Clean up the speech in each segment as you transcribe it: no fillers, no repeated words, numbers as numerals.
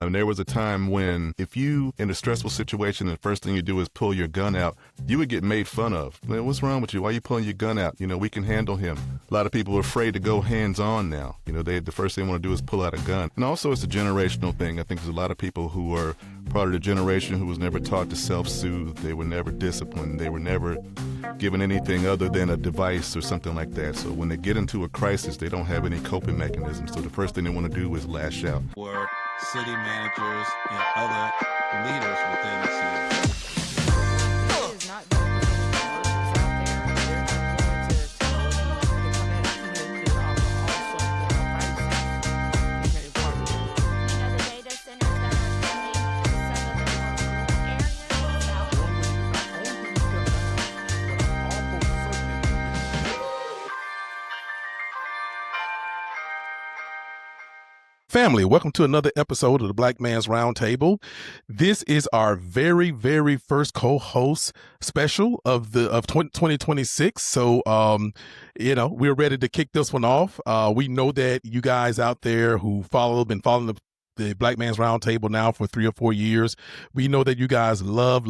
And there was a time when if you in a stressful situation and the first thing you do is pull your gun out, you would get made fun of. Man, what's wrong with you? Why are you pulling your gun out? We can handle him. A lot of people are afraid to go hands-on now. The first thing they want to do is pull out a gun. And also it's a generational thing. I think there's a lot of people who are part of the generation who was never taught to self-soothe. They were never disciplined. They were never given anything other than a device or something like that. So when they get into a crisis, they don't have any coping mechanisms. So the first thing they want to do is lash out. Or city managers and other leaders within the city. Family, welcome to another episode of the Black Man's Roundtable. This is our very, very first co-host special of 2026. So, we're ready to kick this one off. We know that you guys out there who been following the Black Man's Roundtable now for 3 or 4 years. We know that you guys love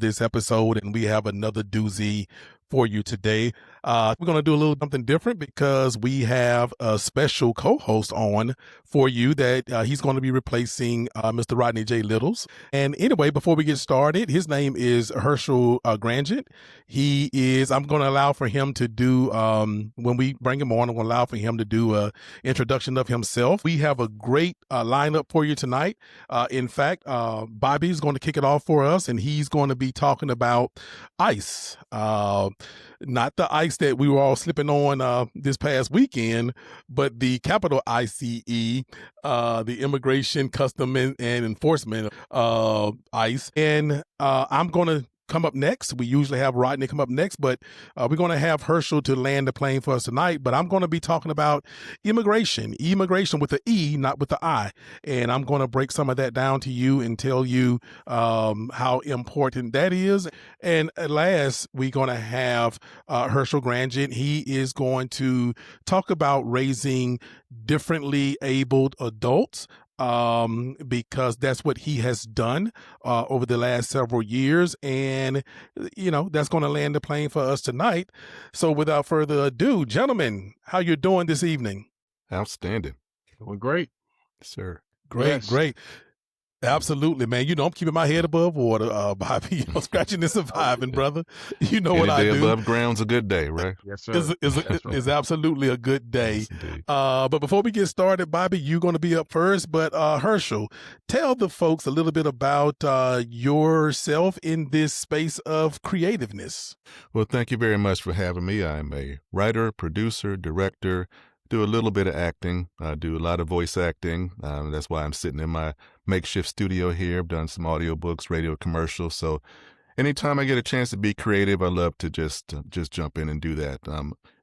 this episode, and we have another doozy for you today. We're going to do a little something different because we have a special co-host on for you that he's going to be replacing Mr. Rodney J. Littles. And anyway, before we get started, his name is Herschel Grangent. I'm going to allow for him to do, when we bring him on, I'm going to allow for him to do an introduction of himself. We have a great lineup for you tonight. In fact, Bobby is going to kick it off for us, and he's going to be talking about ICE. Not the ICE that we were all slipping on this past weekend, but the capital ICE, the Immigration, Custom, and Enforcement ICE. And I'm going to come up next. We usually have Rodney come up next, but we're going to have Herschel to land the plane for us tonight. But I'm going to be talking about immigration with the E, not with the I. And I'm going to break some of that down to you and tell you how important that is. And at last, we're going to have Herschel Grangent. He is going to talk about raising differently abled adults, because that's what he has done over the last several years. And, that's going to land the plane for us tonight. So without further ado, gentlemen, how you doing this evening? Outstanding. Doing great. Sir. Great. Absolutely, man. I'm keeping my head above water, Bobby. Scratching and surviving, brother. You know what I do. Any day above ground's a good day, right? Yes, sir. Is absolutely a good day. Yes, but before we get started, Bobby, you're going to be up first. But Herschel, tell the folks a little bit about yourself in this space of creativeness. Well, thank you very much for having me. I'm a writer, producer, director. Do a little bit of acting. I do a lot of voice acting. That's why I'm sitting in my makeshift studio here. I've done some audiobooks, radio commercials. So anytime I get a chance to be creative, I love to just jump in and do that.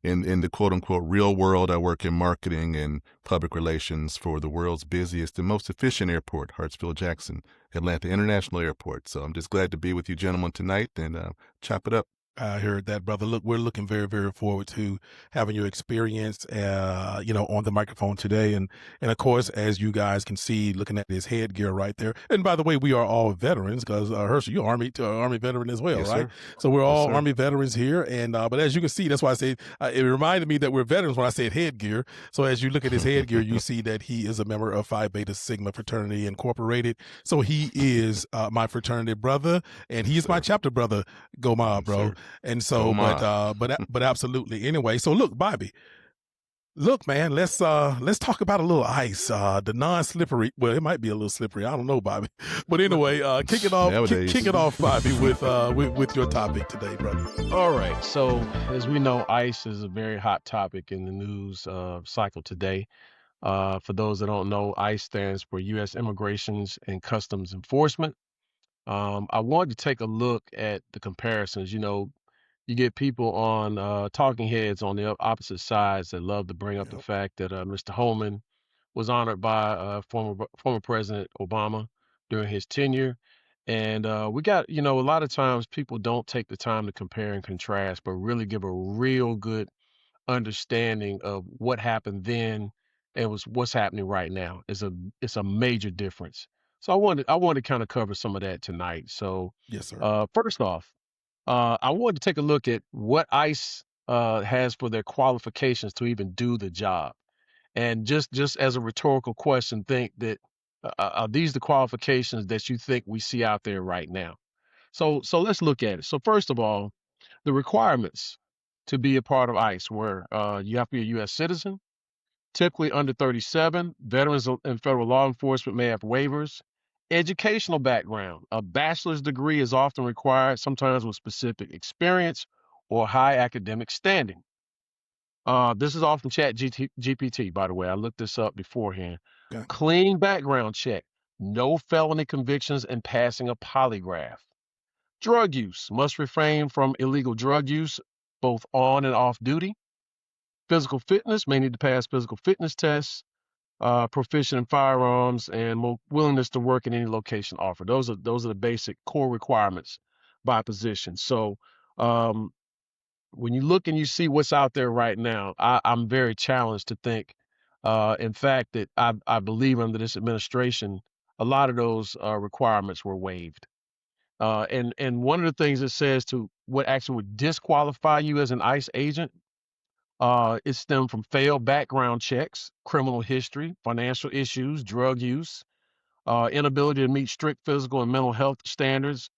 In the quote unquote real world, I work in marketing and public relations for the world's busiest and most efficient airport, Hartsfield-Jackson, Atlanta International Airport. So I'm just glad to be with you gentlemen tonight and chop it up. I heard that, brother. Look, we're looking very, very forward to having your experience, on the microphone today. And of course, as you guys can see, looking at his headgear right there. And by the way, we are all veterans because Herschel, you're Army veteran as well, Yes, right? sir. So we're all sir. Army veterans here. And but as you can see, that's why I said it reminded me that we're veterans when I said headgear. So as you look at his headgear, you see that he is a member of Phi Beta Sigma Fraternity Incorporated. So he is my fraternity brother, and he is my chapter brother. Go Mob, bro. Sir. And so, but absolutely. Anyway, so look, Bobby, man, let's talk about a little ICE, the non-slippery. Well, it might be a little slippery. I don't know, Bobby. But anyway, kick it off, Bobby, with your topic today, brother. All right. So as we know, ICE is a very hot topic in the news cycle today. For those that don't know, ICE stands for U.S. Immigrations and Customs Enforcement. I wanted to take a look at the comparisons. You get people on talking heads on the opposite sides that love to bring up the fact that Mr. Holman was honored by former President Obama during his tenure. And we got, a lot of times people don't take the time to compare and contrast, but really give a real good understanding of what happened then and what's happening right now. It's a major difference. So I wanted to kind of cover some of that tonight. So Yes, sir. first off, I wanted to take a look at what ICE has for their qualifications to even do the job. And just as a rhetorical question, think that are these the qualifications that you think we see out there right now? So let's look at it. So first of all, the requirements to be a part of ICE were you have to be a U.S. citizen, typically under 37. Veterans and federal law enforcement may have waivers. Educational background. A bachelor's degree is often required, sometimes with specific experience or high academic standing. This is often GPT, by the way. I looked this up beforehand. Okay. Clean background check. No felony convictions and passing a polygraph. Drug use. Must refrain from illegal drug use, both on and off duty. Physical fitness. May need to pass physical fitness tests. Proficient in firearms and willingness to work in any location offered. Those are the basic core requirements by position. So um, when you look and you see what's out there right now, I'm very challenged to think, in fact, that I believe under this administration, a lot of those requirements were waived. And one of the things it says to what actually would disqualify you as an ICE agent, it stemmed from failed background checks, criminal history, financial issues, drug use, inability to meet strict physical and mental health standards,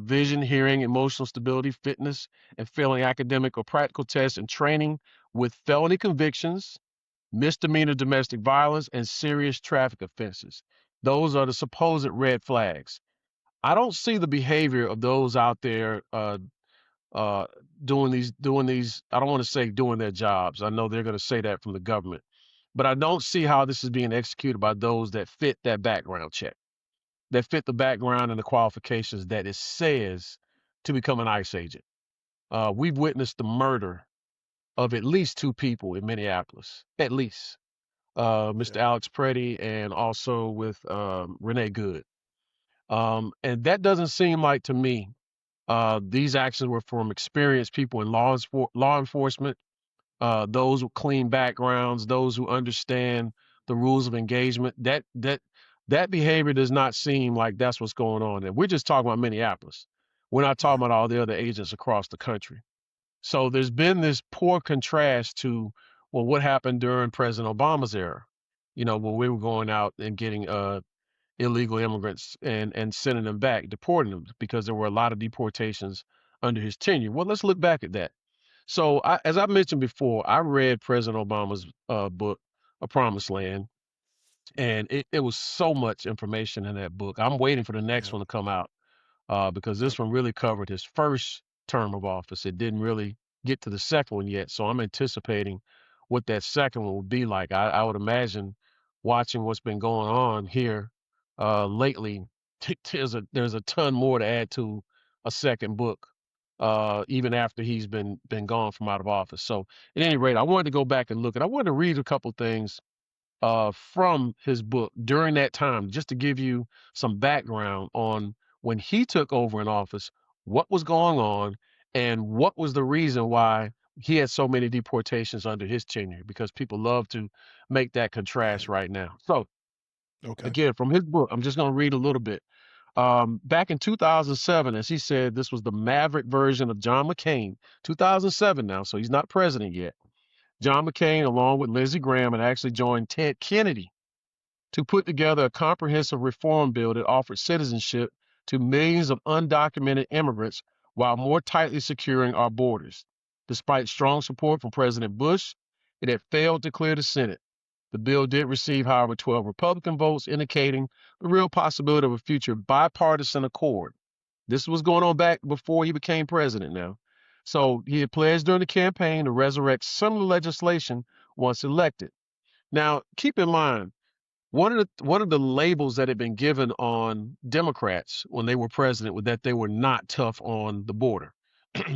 vision, hearing, emotional stability, fitness, and failing academic or practical tests and training with felony convictions, misdemeanor domestic violence, and serious traffic offenses. Those are the supposed red flags. I don't see the behavior of those out there uh, doing these. I don't want to say doing their jobs. I know they're going to say that from the government, but I don't see how this is being executed by those that fit that background check, that fit the background and the qualifications that it says to become an ICE agent. We've witnessed the murder of at least two people in Minneapolis, at least Mr. Yeah. Alex Preddy and also with Renee Good. And that doesn't seem like to me these actions were from experienced people in law enforcement, those with clean backgrounds, those who understand the rules of engagement. That behavior does not seem like that's what's going on. And we're just talking about Minneapolis. We're not talking Right. about all the other agents across the country. So there's been this poor contrast to, well, what happened during President Obama's era, when we were going out and getting illegal immigrants and sending them back, deporting them because there were a lot of deportations under his tenure. Well, let's look back at that. So, as I mentioned before, I read President Obama's book, A Promised Land, and it was so much information in that book. I'm waiting for the next Yeah. one to come out because Yep. this one really covered his first term of office. It didn't really get to the second one yet. So I'm anticipating what that second one would be like. I would imagine watching what's been going on here lately, there's a ton more to add to a second book, even after he's been gone from out of office. So at any rate, I wanted to go back and look, and I wanted to read a couple things from his book during that time, just to give you some background on when he took over in office, what was going on, and what was the reason why he had so many deportations under his tenure, because people love to make that contrast Right. right now. So, Okay. again, from his book, I'm just going to read a little bit. Back in 2007, as he said, this was the maverick version of John McCain, 2007 now, so he's not president yet. John McCain, along with Lindsey Graham, had actually joined Ted Kennedy to put together a comprehensive reform bill that offered citizenship to millions of undocumented immigrants while more tightly securing our borders. Despite strong support from President Bush, it had failed to clear the Senate. The bill did receive, however, 12 Republican votes, indicating the real possibility of a future bipartisan accord. This was going on back before he became president now. So he had pledged during the campaign to resurrect similar legislation once elected. Now, keep in mind, one of the labels that had been given on Democrats when they were president was that they were not tough on the border,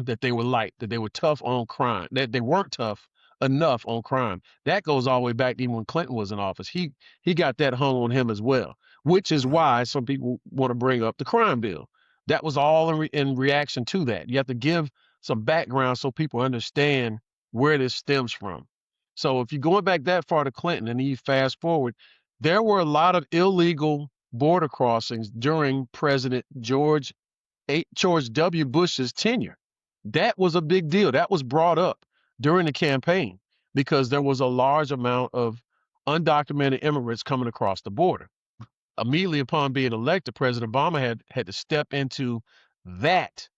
that they were light, that they were tough on crime, that they weren't tough enough on crime. That goes all the way back to even when Clinton was in office. He got that hung on him as well, which is Right. why some people want to bring up the crime bill. That was all in reaction to that. You have to give some background so people understand where this stems from. So if you're going back that far to Clinton and you fast forward, there were a lot of illegal border crossings during President George W. Bush's tenure. That was a big deal. That was brought up during the campaign because there was a large amount of undocumented immigrants coming across the border. Immediately upon being elected, President Obama had to step into that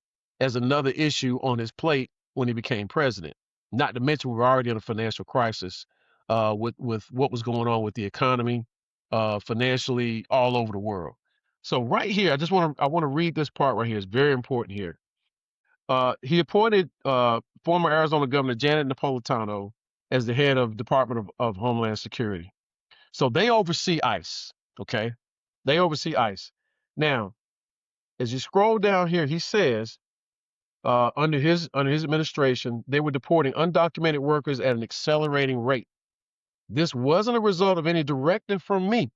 as another issue on his plate when he became president. Not to mention we're already in a financial crisis with what was going on with the economy financially all over the world. So right here, I want to read this part right here. It's very important here. He appointed former Arizona Governor Janet Napolitano as the head of Department of Homeland Security. So they oversee ICE. Okay, they oversee ICE. Now, as you scroll down here, he says under his administration, they were deporting undocumented workers at an accelerating rate. This wasn't a result of any directive from me,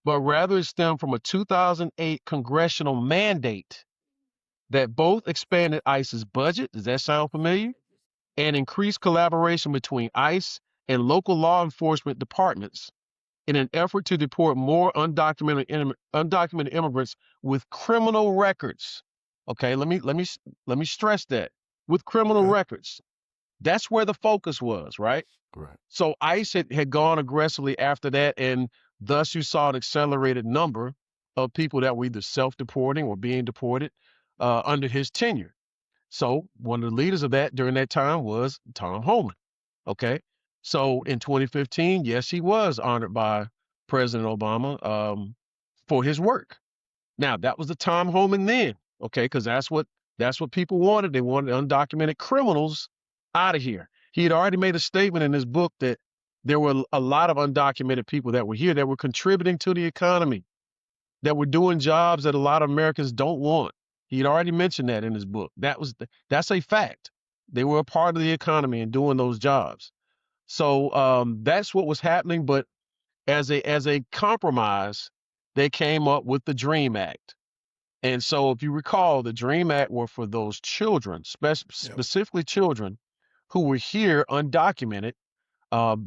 but rather it stemmed from a 2008 congressional mandate that both expanded ICE's budget. Does that sound familiar? And increased collaboration between ICE and local law enforcement departments in an effort to deport more undocumented immigrants with criminal records. Okay, let me stress that. With criminal records. That's where the focus was, right? Right. So ICE had gone aggressively after that, and thus you saw an accelerated number of people that were either self-deporting or being deported under his tenure. So one of the leaders of that during that time was Tom Homan. Okay. So in 2015, yes, he was honored by President Obama for his work. Now that was the Tom Homan then, okay, because that's what people wanted. They wanted undocumented criminals out of here. He had already made a statement in his book that there were a lot of undocumented people that were here that were contributing to the economy, that were doing jobs that a lot of Americans don't want. He had already mentioned that in his book. That's a fact. They were a part of the economy and doing those jobs. So that's what was happening. But as a compromise, they came up with the DREAM Act. And so if you recall, the DREAM Act were for those children, specifically children who were here undocumented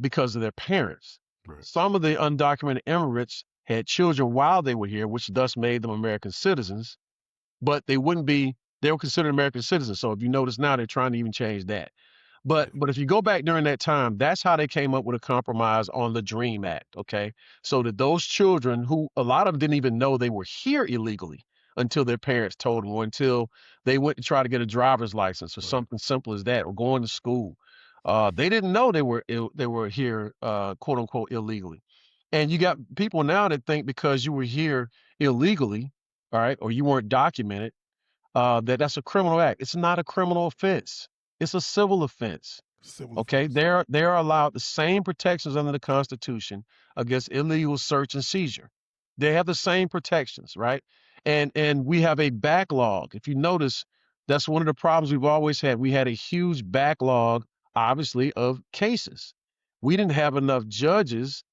because of their parents. Right. Some of the undocumented immigrants had children while they were here, which thus made them American citizens, but they were considered American citizens. So if you notice now, they're trying to even change that. But if you go back during that time, that's how they came up with a compromise on the DREAM Act, okay? So that those children, who a lot of them didn't even know they were here illegally until their parents told them, or until they went to try to get a driver's license or something simple as that, or going to school. They didn't know they were here, quote unquote, illegally. And you got people now that think because you were here illegally, all right, or you weren't documented, that's a criminal act. It's not a criminal offense. It's a civil offense. Okay, they're allowed the same protections under the Constitution against illegal search and seizure. They have the same protections, right? And we have a backlog. If you notice, that's one of the problems we've always had. We had a huge backlog, obviously, of cases. We didn't have enough judges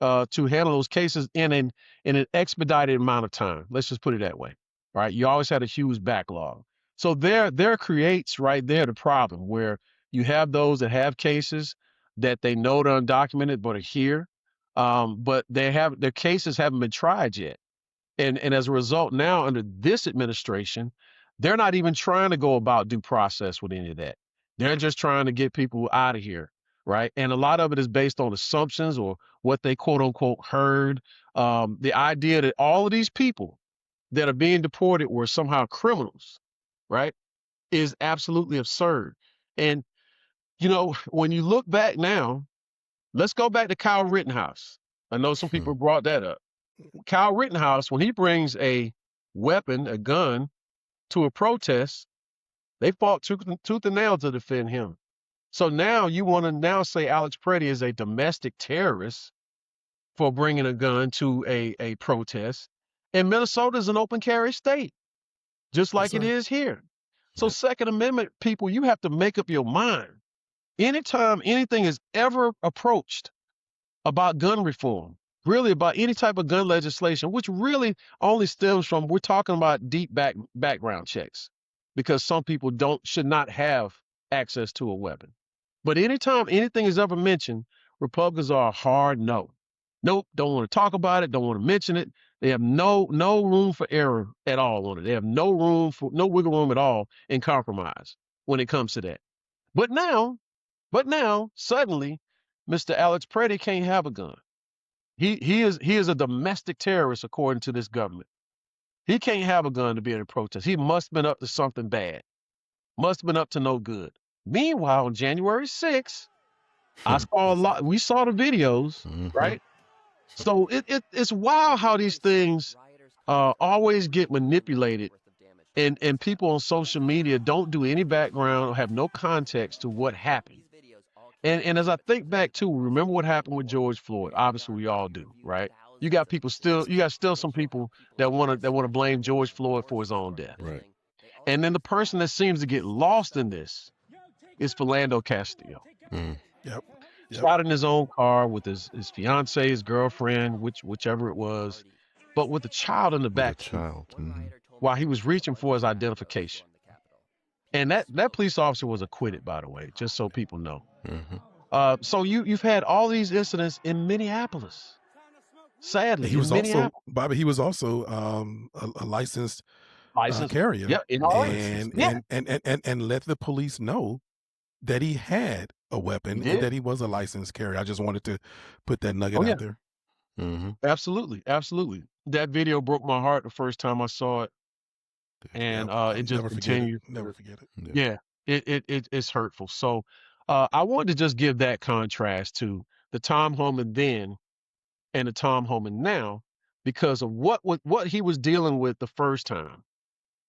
to handle those cases in an expedited amount of time. Let's just put it that way, right? You always had a huge backlog. So there creates right there the problem where you have those that have cases that they know they're undocumented but are here, but their cases haven't been tried yet. And as a result, now under this administration, they're not even trying to go about due process with any of that. They're just trying to get people out of here, right? And a lot of it is based on assumptions or what they quote unquote heard. The idea that all of these people that are being deported were somehow criminals, right, is absolutely absurd. And when you look back now, let's go back to Kyle Rittenhouse. I know some people brought that up. Kyle Rittenhouse, when he brings a weapon, a gun, to a protest, they fought tooth and nail to defend him. So now you want to now say Alex Preddy is a domestic terrorist for bringing a gun to a protest. And Minnesota is an open carry state, just like it is here. So Second Amendment people, you have to make up your mind. Anytime anything is ever approached about gun reform, really about any type of gun legislation, which really only stems from, we're talking about deep background checks, because some people should not have access to a weapon. But anytime anything is ever mentioned, Republicans are a hard no. Nope, don't want to talk about it, don't want to mention it. They have no room for error at all on it. They have no wiggle room at all in compromise when it comes to that. But now suddenly, Mr. Alex Preddy can't have a gun. He is a domestic terrorist according to this government. He can't have a gun to be in a protest. He must have been up to something bad. Must have been up to no good. Meanwhile, on January 6th, I saw a lot. We saw the videos, right? So it's wild how these things always get manipulated, and people on social media don't do any background, have no context to what happened. And as I think back to, remember what happened with George Floyd? Obviously, we all do, right? You got still some people that want to blame George Floyd for his own death. Right. And then the person that seems to get lost in this is Philando Castillo. Yep. Shot in his own car with his fiance, his girlfriend, whichever it was, but with a child in the With a back child. while he was reaching for his identification. And that police officer was acquitted, by the way, just so people know. So you've had all these incidents in Minneapolis. Sadly, He was in also, Minneapolis. Bobby, he was also a licensed carrier. Yeah, in and let the police know that he had a weapon and that he was a licensed carrier. I just wanted to put that nugget out there. Absolutely. That video broke my heart the first time I saw it. And it just continued. Never forget it. Yeah, it's hurtful. So I wanted to just give that contrast to the Tom Homan then and the Tom Homan now, because of what he was dealing with the first time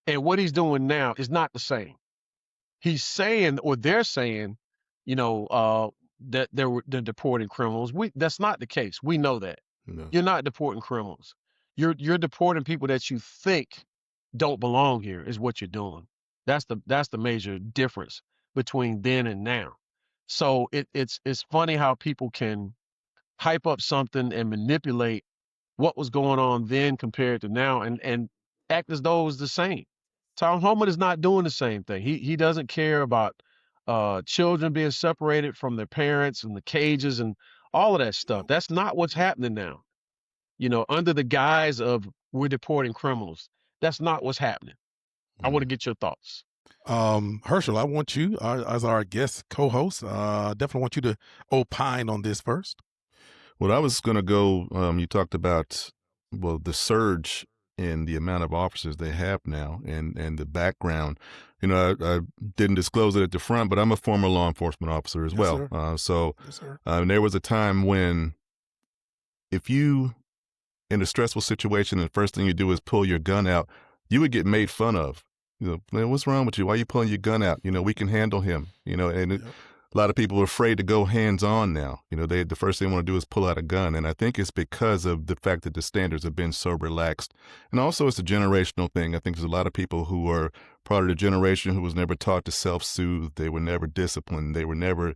and what he's doing now is not the same. He's saying, or they're saying, that they're deporting criminals. That's not the case. We know that. No. You're not deporting criminals. You're deporting people that you think don't belong here is what you're doing. That's the major difference between then and now. So it's funny how people can hype up something and manipulate what was going on then compared to now and act as though it was the same. Tom Homan is not doing the same thing. He doesn't care about children being separated from their parents and the cages and all of that stuff. That's not what's happening now. Under the guise of we're deporting criminals. That's not what's happening. I want to get your thoughts. Herschel, I want you as our guest co-host. Definitely want you to opine on this first. Well, I was going to go, you talked about, the surge in the amount of officers they have now and the background. I didn't disclose it at the front, but I'm a former law enforcement officer as well. There was a time when if you, in a stressful situation, and the first thing you do is pull your gun out, you would get made fun of. Man, what's wrong with you? Why are you pulling your gun out? We can handle him, a lot of people are afraid to go hands-on now. The first thing they want to do is pull out a gun. And I think it's because of the fact that the standards have been so relaxed. And also it's a generational thing. I think there's a lot of people who are part of the generation who was never taught to self-soothe. They were never disciplined. They were never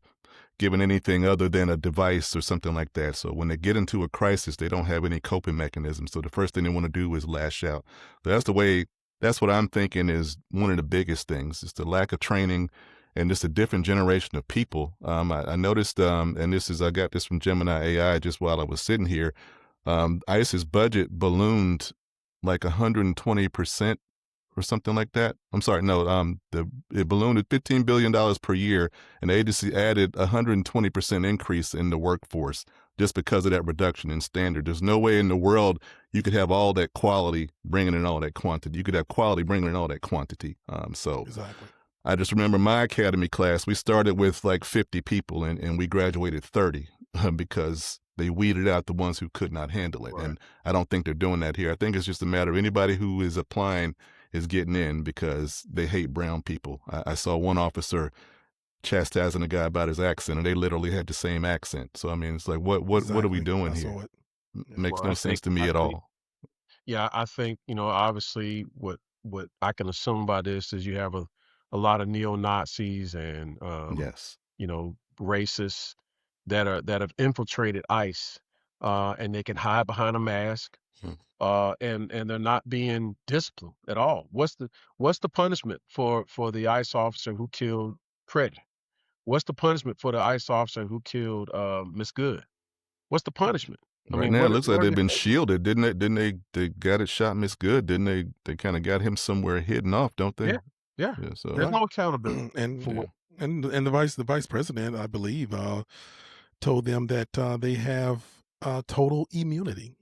given anything other than a device or something like that. So when they get into a crisis, they don't have any coping mechanisms. So the first thing they want to do is lash out. That's what I'm thinking is one of the biggest things. It's the lack of training and just a different generation of people. I noticed, and I got this from Gemini AI just while I was sitting here. ICE's budget ballooned like 120% or something like that. I'm sorry, no, it ballooned at $15 billion per year, and the agency added 120% increase in the workforce just because of that reduction in standard. There's no way in the world you could have all that quality bringing in all that quantity. You could have quality bringing in all that quantity. Exactly. I just remember my academy class, we started with like 50 people and we graduated 30 because they weeded out the ones who could not handle it. Right. And I don't think they're doing that here. I think it's just a matter of anybody who is applying is getting in because they hate brown people. I saw one officer chastising a guy about his accent, and they literally had the same accent. So, I mean, it's like, what are we doing here? Makes no sense to me at all. Yeah, I think, obviously what I can assume by this is you have a lot of neo-Nazis and, yes, racists that have infiltrated ICE, and they can hide behind a mask. And they're not being disciplined at all. What's the punishment for the ICE officer who killed Credit? What's the punishment for the ICE officer who killed Miss Good? What's the punishment? I Right mean, now, it looks like what are they've they been facing? shielded, didn't they? Didn't they got it shot Miss Good, didn't they? They kinda got him somewhere hidden off, don't they? Yeah, yeah. Yeah, so There's Right. no accountability and for yeah. what. and the vice president, I believe, told them that they have total immunity.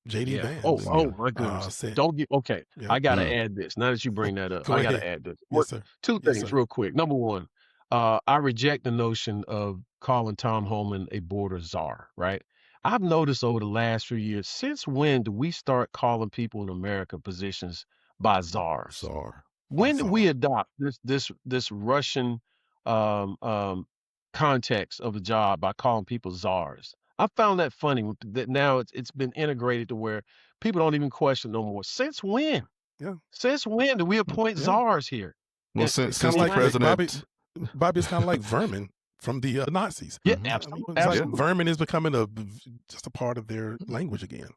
JD Yeah. Oh, Vance oh Yeah. my goodness. said, Don't get okay. "Yep, I gotta Mm, add this. Now that you bring that up, go I gotta ahead." add this. Yes, What sir. two Yes, things sir. real quick. Number one, I reject the notion of calling Tom Homan a border czar, right? I've noticed over the last few years, since when do we start calling people in America positions by czars? Czar. When did we Bizarre. adopt this Russian um, um, context of the job by calling people czars? I found that funny that now it's been integrated to where people don't even question no more. Since when? Yeah, Since when do we appoint yeah. czars here Well, in, since It's in kind since of the the like United States? president Bobby. It's kind of like vermin from the Nazis. Yeah, Mhm. I mean, absolutely, it's like Yeah. absolutely. vermin is becoming just a part of their language again.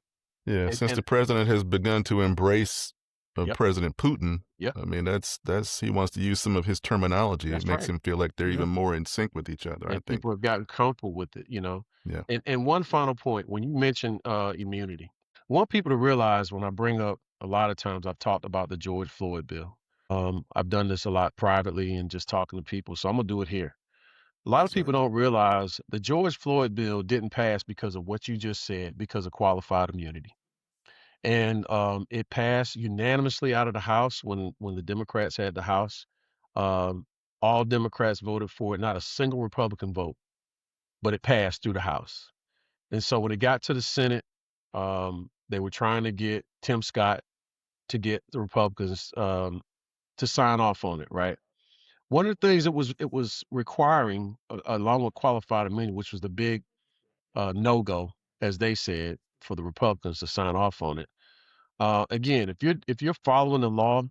Yeah, since And the president has begun to embrace, yep, President Putin, yep, I mean, that's he wants to use some of his terminology. It that's makes right. him feel like they're Yeah, even more in sync with each other, I And think. people have gotten comfortable with it. Yeah. And one final point, when you mention immunity, I want people to realize when I bring up a lot of times I've talked about the George Floyd bill. I've done this a lot privately and just talking to people, so I'm gonna do it here. A lot of people certainly. don't realize the George Floyd bill didn't pass because of what you just said, because of qualified immunity. And it passed unanimously out of the House when the Democrats had the House. Um, all Democrats voted for it, not a single Republican vote, but it passed through the House. And so when it got to the Senate, they were trying to get Tim Scott to get the Republicans to sign off on it, right? One of the things it was requiring, along with qualified immunity, which was the big no go, as they said, for the Republicans to sign off on it. Again, if you're following the law,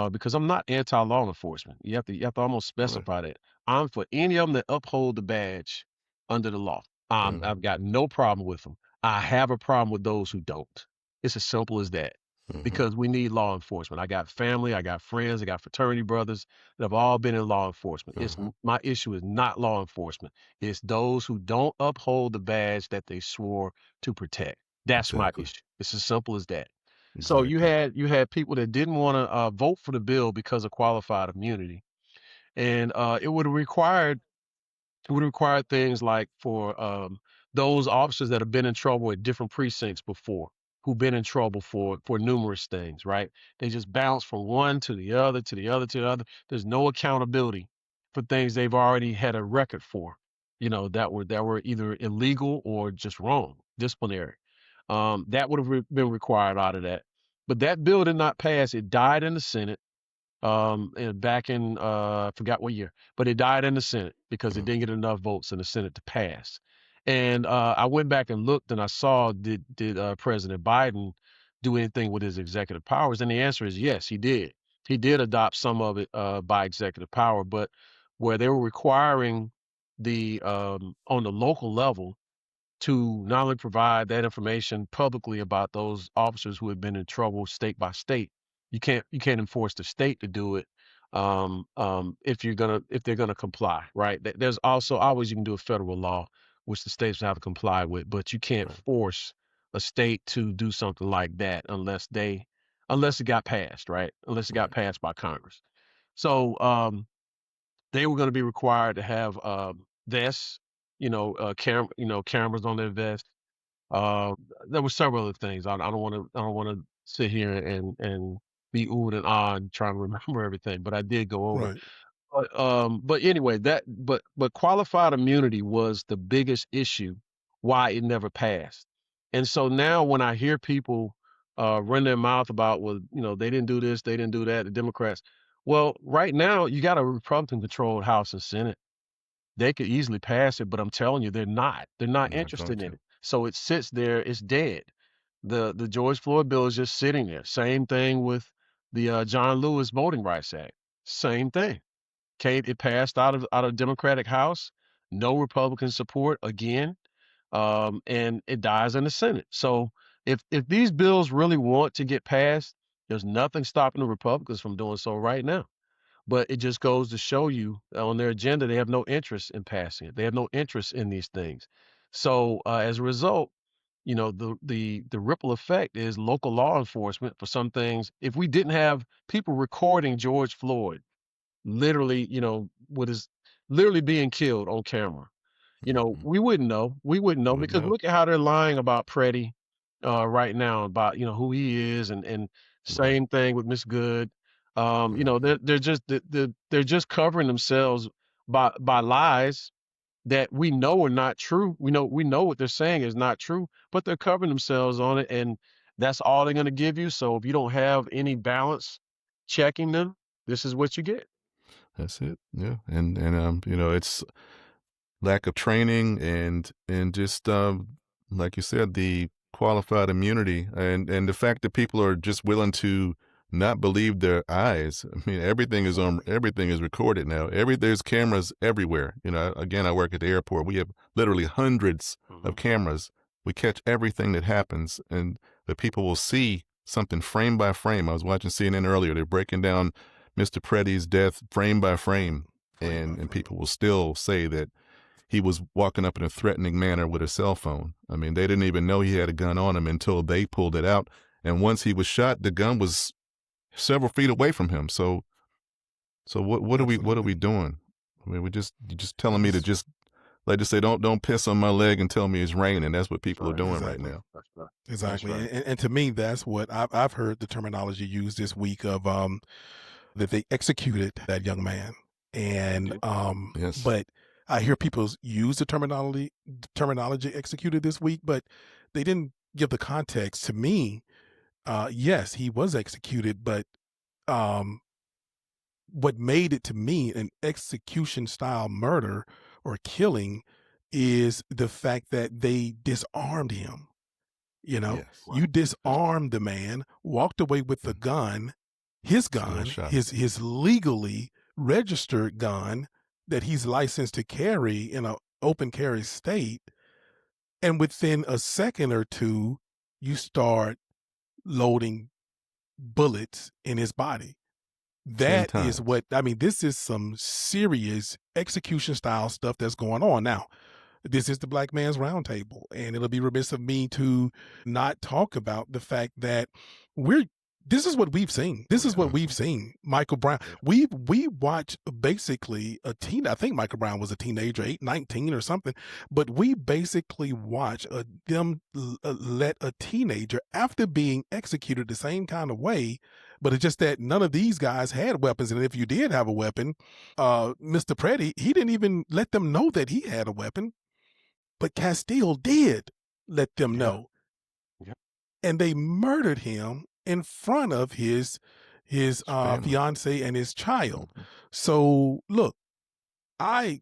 because I'm not anti-law enforcement. You have to almost Right. specify that. I'm for any of them that uphold the badge under the law. Right. I've got no problem with them. I have a problem with those who don't. It's as simple as that. Mhm. Because we need law enforcement. I got family, I got friends, I got fraternity brothers that have all been in law enforcement. Uh-huh. My issue is not law enforcement. It's those who don't uphold the badge that they swore to protect. That's my Exactly. issue. It's as simple as that. So you Exactly. had you had people that didn't want to vote for the bill because of qualified immunity, and it would require things like for those officers that have been in trouble at different precincts before, who've been in trouble for numerous things, right? They just bounce from one to the other to the other to the other. There's no accountability for things they've already had a record for, that were either illegal or just wrong, disciplinary. That would have been required out of that. But that bill did not pass. It died in the Senate and back in I forgot what year, but it died in the Senate because it Mm. didn't get enough votes in the Senate to pass. And I went back and looked, and I saw did President Biden do anything with his executive powers? And the answer is yes, he did. He did adopt some of it by executive power, but where they were requiring the on the local level to not only provide that information publicly about those officers who have been in trouble state by state. You can't enforce the state to do it if they're gonna comply, right? There's also always you can do a federal law which the states have to comply with, but you can't Right. force a state to do something like that unless it got passed, right? Unless it got Right. passed by Congress. So they were going to be required to have vests, cameras on their vests. Uh, there were several other things. I don't want to sit here and be oohed and ahhed trying to remember everything, but I did go over it. Right. But anyway, but qualified immunity was the biggest issue why it never passed. And so now when I hear people run their mouth about, well, they didn't do this, they didn't do that, the Democrats. Well, right now you got a Republican controlled House and Senate. They could easily pass it, but I'm telling you, they're not. They're not Not going interested in to. it. So it sits there, it's dead. The George Floyd bill is just sitting there. Same thing with the John Lewis Voting Rights Act. Same thing. Okay, it passed out of Democratic House, no Republican support again, and it dies in the Senate. So if these bills really want to get passed, there's nothing stopping the Republicans from doing so right now. But it just goes to show you on their agenda, they have no interest in passing it. They have no interest in these things. So as a result, the ripple effect is local law enforcement for some things. If we didn't have people recording George Floyd literally, what is literally being killed on camera, Mhm. we wouldn't know. We wouldn't know Wouldn't because know. look at how they're lying about Preddy right now about who he is, and Right. same thing with Miss Good. Right. They're just covering themselves by lies that we know are not true. We know what they're saying is not true, but they're covering themselves on it, and that's all they're going to give you. So if you don't have any balance checking them, this is what you get. That's it. Yeah. And it's lack of training and just like you said, the qualified immunity and the fact that people are just willing to not believe their eyes. I mean, Exactly. everything is recorded now. There's cameras everywhere. Again, I work at the airport. We have literally hundreds of Hmm. cameras. We catch everything that happens, and the people will see something frame by frame. I was watching CNN earlier. They're breaking down Mr. Preddy's death frame by frame, Frame by and frame. people will still say that he was walking up in a threatening manner with a cell phone. I mean, they didn't even know he had a gun on him until they pulled it out. And once he was shot, the gun was several feet away from him. So what are we Absolutely. doing? I mean, you're just telling me to It's just like to say don't piss on my leg and tell me it's raining. That's what That's people are right. doing right exactly. now. That's right. That's Exactly. right. And to me, that's what I've heard the terminology used this week of that they executed that young man. They And did. Yes. but I hear people use the terminology executed this week, but they didn't give the context. To me, yes, he was executed, but um what made it to me an execution style murder or killing is the fact that they disarmed him. Yes. You Right. That's right. disarmed the man, walked away with the And gun, still shot him. his legally registered gun that he's licensed to carry in an open carry state, and within a second or two, you start loading bullets in his body. 10 That is times. what I mean. This is some serious execution style stuff that's going on now. This is the Black Man's Roundtable, and it'll be remiss of me to not talk about the fact that we're. This is what we've seen. This Oh is yeah. what we've Mhm. seen. Michael Brown. Yeah. We watched basically a teen. I think Michael Brown was a teenager, 19 or something. But we basically watch them let a teenager, after being executed the same kind of way, but it's just that none of these guys had weapons, and if you did have a weapon, Mr. Preddy, he didn't even let them know that he had a weapon, but Castile did let them Yeah. know, Yeah. and they murdered him in front of his His family. fiance and his child. Mhm. So look, I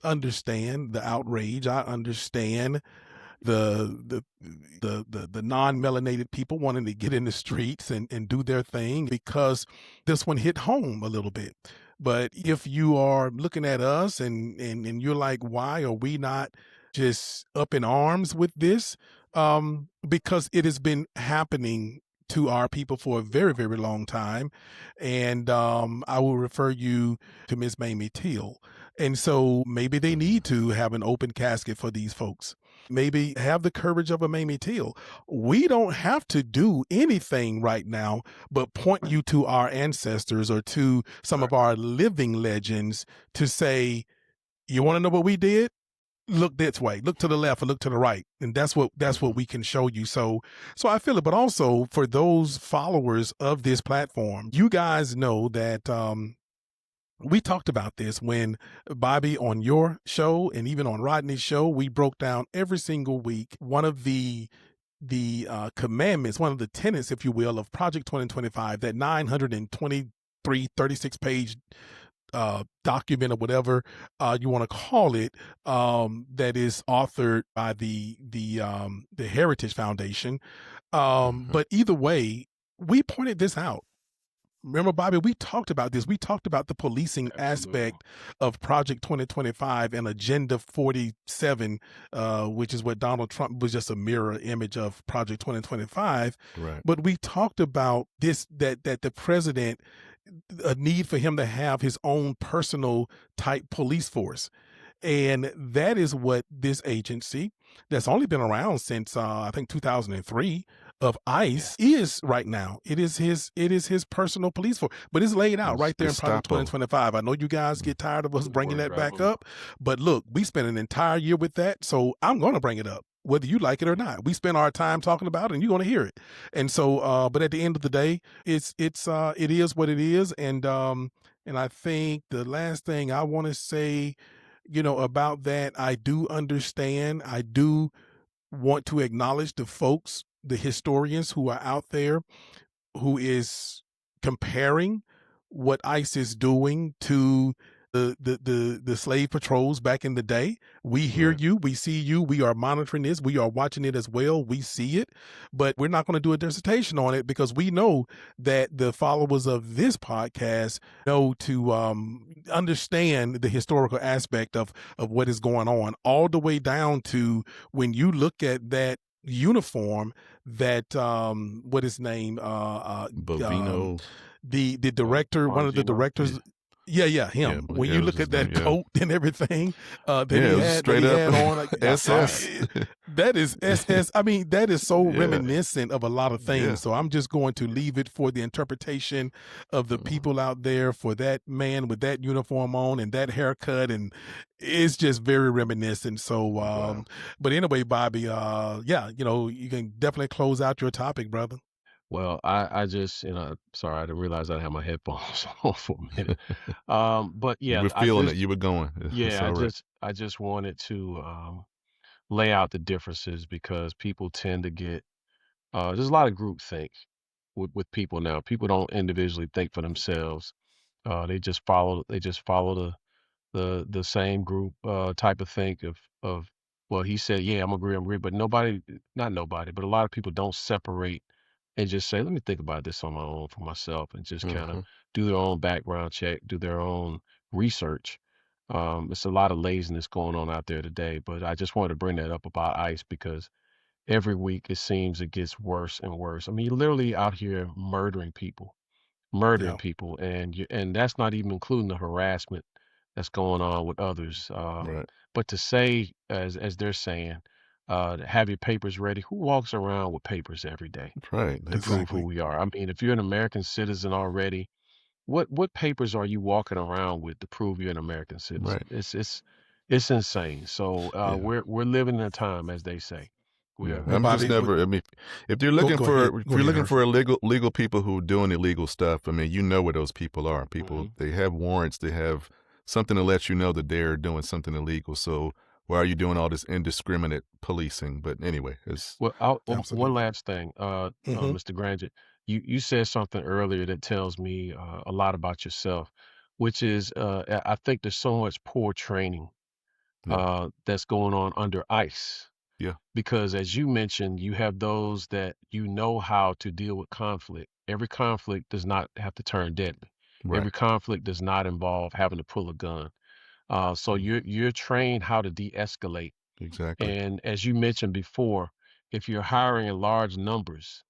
understand the outrage. I understand the the non-melanated people wanting to get in the streets and do their thing because this one hit home a little bit. But if you are looking at us and you're like, why are we not just up in arms with this? Because it has been happening to our people for a very, very long time. And I will refer you to Miss Mamie Till. And so maybe they need Mhm. to have an open casket for these folks. Maybe have the courage of a Mamie Till. We don't have to do anything right now but point you to our ancestors or to some Right. of our living legends to say, you want to know what we did? Look this way, look to the left or look to the right. And that's what Mhm. we can show you. So I feel it. But also for those followers of this platform, you guys know that we talked about this when Bobby on your show and even on Rodney's show, we broke down every single week one of the commandments, one of the tenets, if you will, of Project 2025, that 923 36 page document or whatever you want to call it, that is authored by the Heritage Foundation. Mhm. But either way, we pointed this out. Remember, Bobby, we talked about this. We talked about the policing Absolutely. aspect of Project 2025 and Agenda 47, which is what Donald Trump was, just a mirror image of Project 2025. Right. But we talked about this, that the president, a need for him to have his own personal type police force. And that is what this agency that's only been around since I think 2003 of ICE is right now. It is his personal police force, but it's laid out It's right there in Project Gestapo. 2025. I know you guys get tired of us bringing that back Right. up, but look, we spent an entire year with that, so I'm going to bring it up whether you like it or not. We spend our time talking about it, and you're going to hear it. And so, but at the end of the day, it is what it is, and I think the last thing I want to say, about that, I do understand. I do want to acknowledge the folks, the historians who are out there who is comparing what ICE is doing to the slave patrols back in the day. We hear Right. you, we see you, we are monitoring this, we are watching it as well, we see it, but we're not going to do a dissertation on it because we know that the followers of this podcast know to understand the historical aspect of what is going on, all the way down to when you look at that uniform that what his name Bovino. the director, one of the Bongino. directors. Yeah, him. Yeah, When yeah, you it was look his at name. that Yeah, coat and everything that yeah, it was that straight he up had on, like, SS. that is SS. I mean, that is so Yeah, reminiscent of a lot of yeah. things. So I'm just going to leave it for the interpretation of the people out there, for that man with that uniform on and that haircut, and it's just very reminiscent. So, Wow. but anyway, Bobby, yeah, you can definitely close out your topic, brother. Well, I just, sorry, I didn't realize I had my headphones on for a minute. But You yeah, were feeling it. You were going. It's yeah, all right. I just wanted to lay out the differences because people tend to get there's a lot of group think with people now. People don't individually think for themselves. They just follow the same group type of think of well, he said, yeah, I'm agree, but nobody, not nobody, but a lot of people don't separate and just say, let me think about this on my own for myself and just kind of Hmm. do their own background check, do their own research. It's a lot of laziness going on out there today, but I just wanted to bring that up about ICE because every week it seems it gets worse and worse. I mean, you're literally out here murdering Yeah. people, and that's not even including the harassment that's going on with others. Right. But to say, as they're saying, to have your papers ready, who walks around with papers every day Right. to prove who Exactly. we are? I mean, if you're an American citizen already, what papers are you walking around with to prove you're an American citizen? Right. It's insane. So Yeah. we're living in a time, as they say. We Yeah. are. Well, I'm just Bobby, never. I mean, if you're looking go ahead. for if Go you're ahead, looking for Herschel. illegal people who doing illegal stuff, I mean, you know where those people are. People, Mhm. they have warrants. They have something to let you know that they're doing something illegal. So why are you doing all this indiscriminate policing? But anyway, it's Well, one Absolutely. last thing, Hmm. Mr. Grangent, you said something earlier that tells me a lot about yourself, which is I think there's so much poor training yeah, that's going on under ICE yeah, because, as you mentioned, you have those that know how to deal with conflict. Every conflict does not have to turn deadly. right, Every conflict does not involve having to pull a gun. So mm, you're trained how to de-escalate. exactly, And as you mentioned before, if you're hiring in large numbers,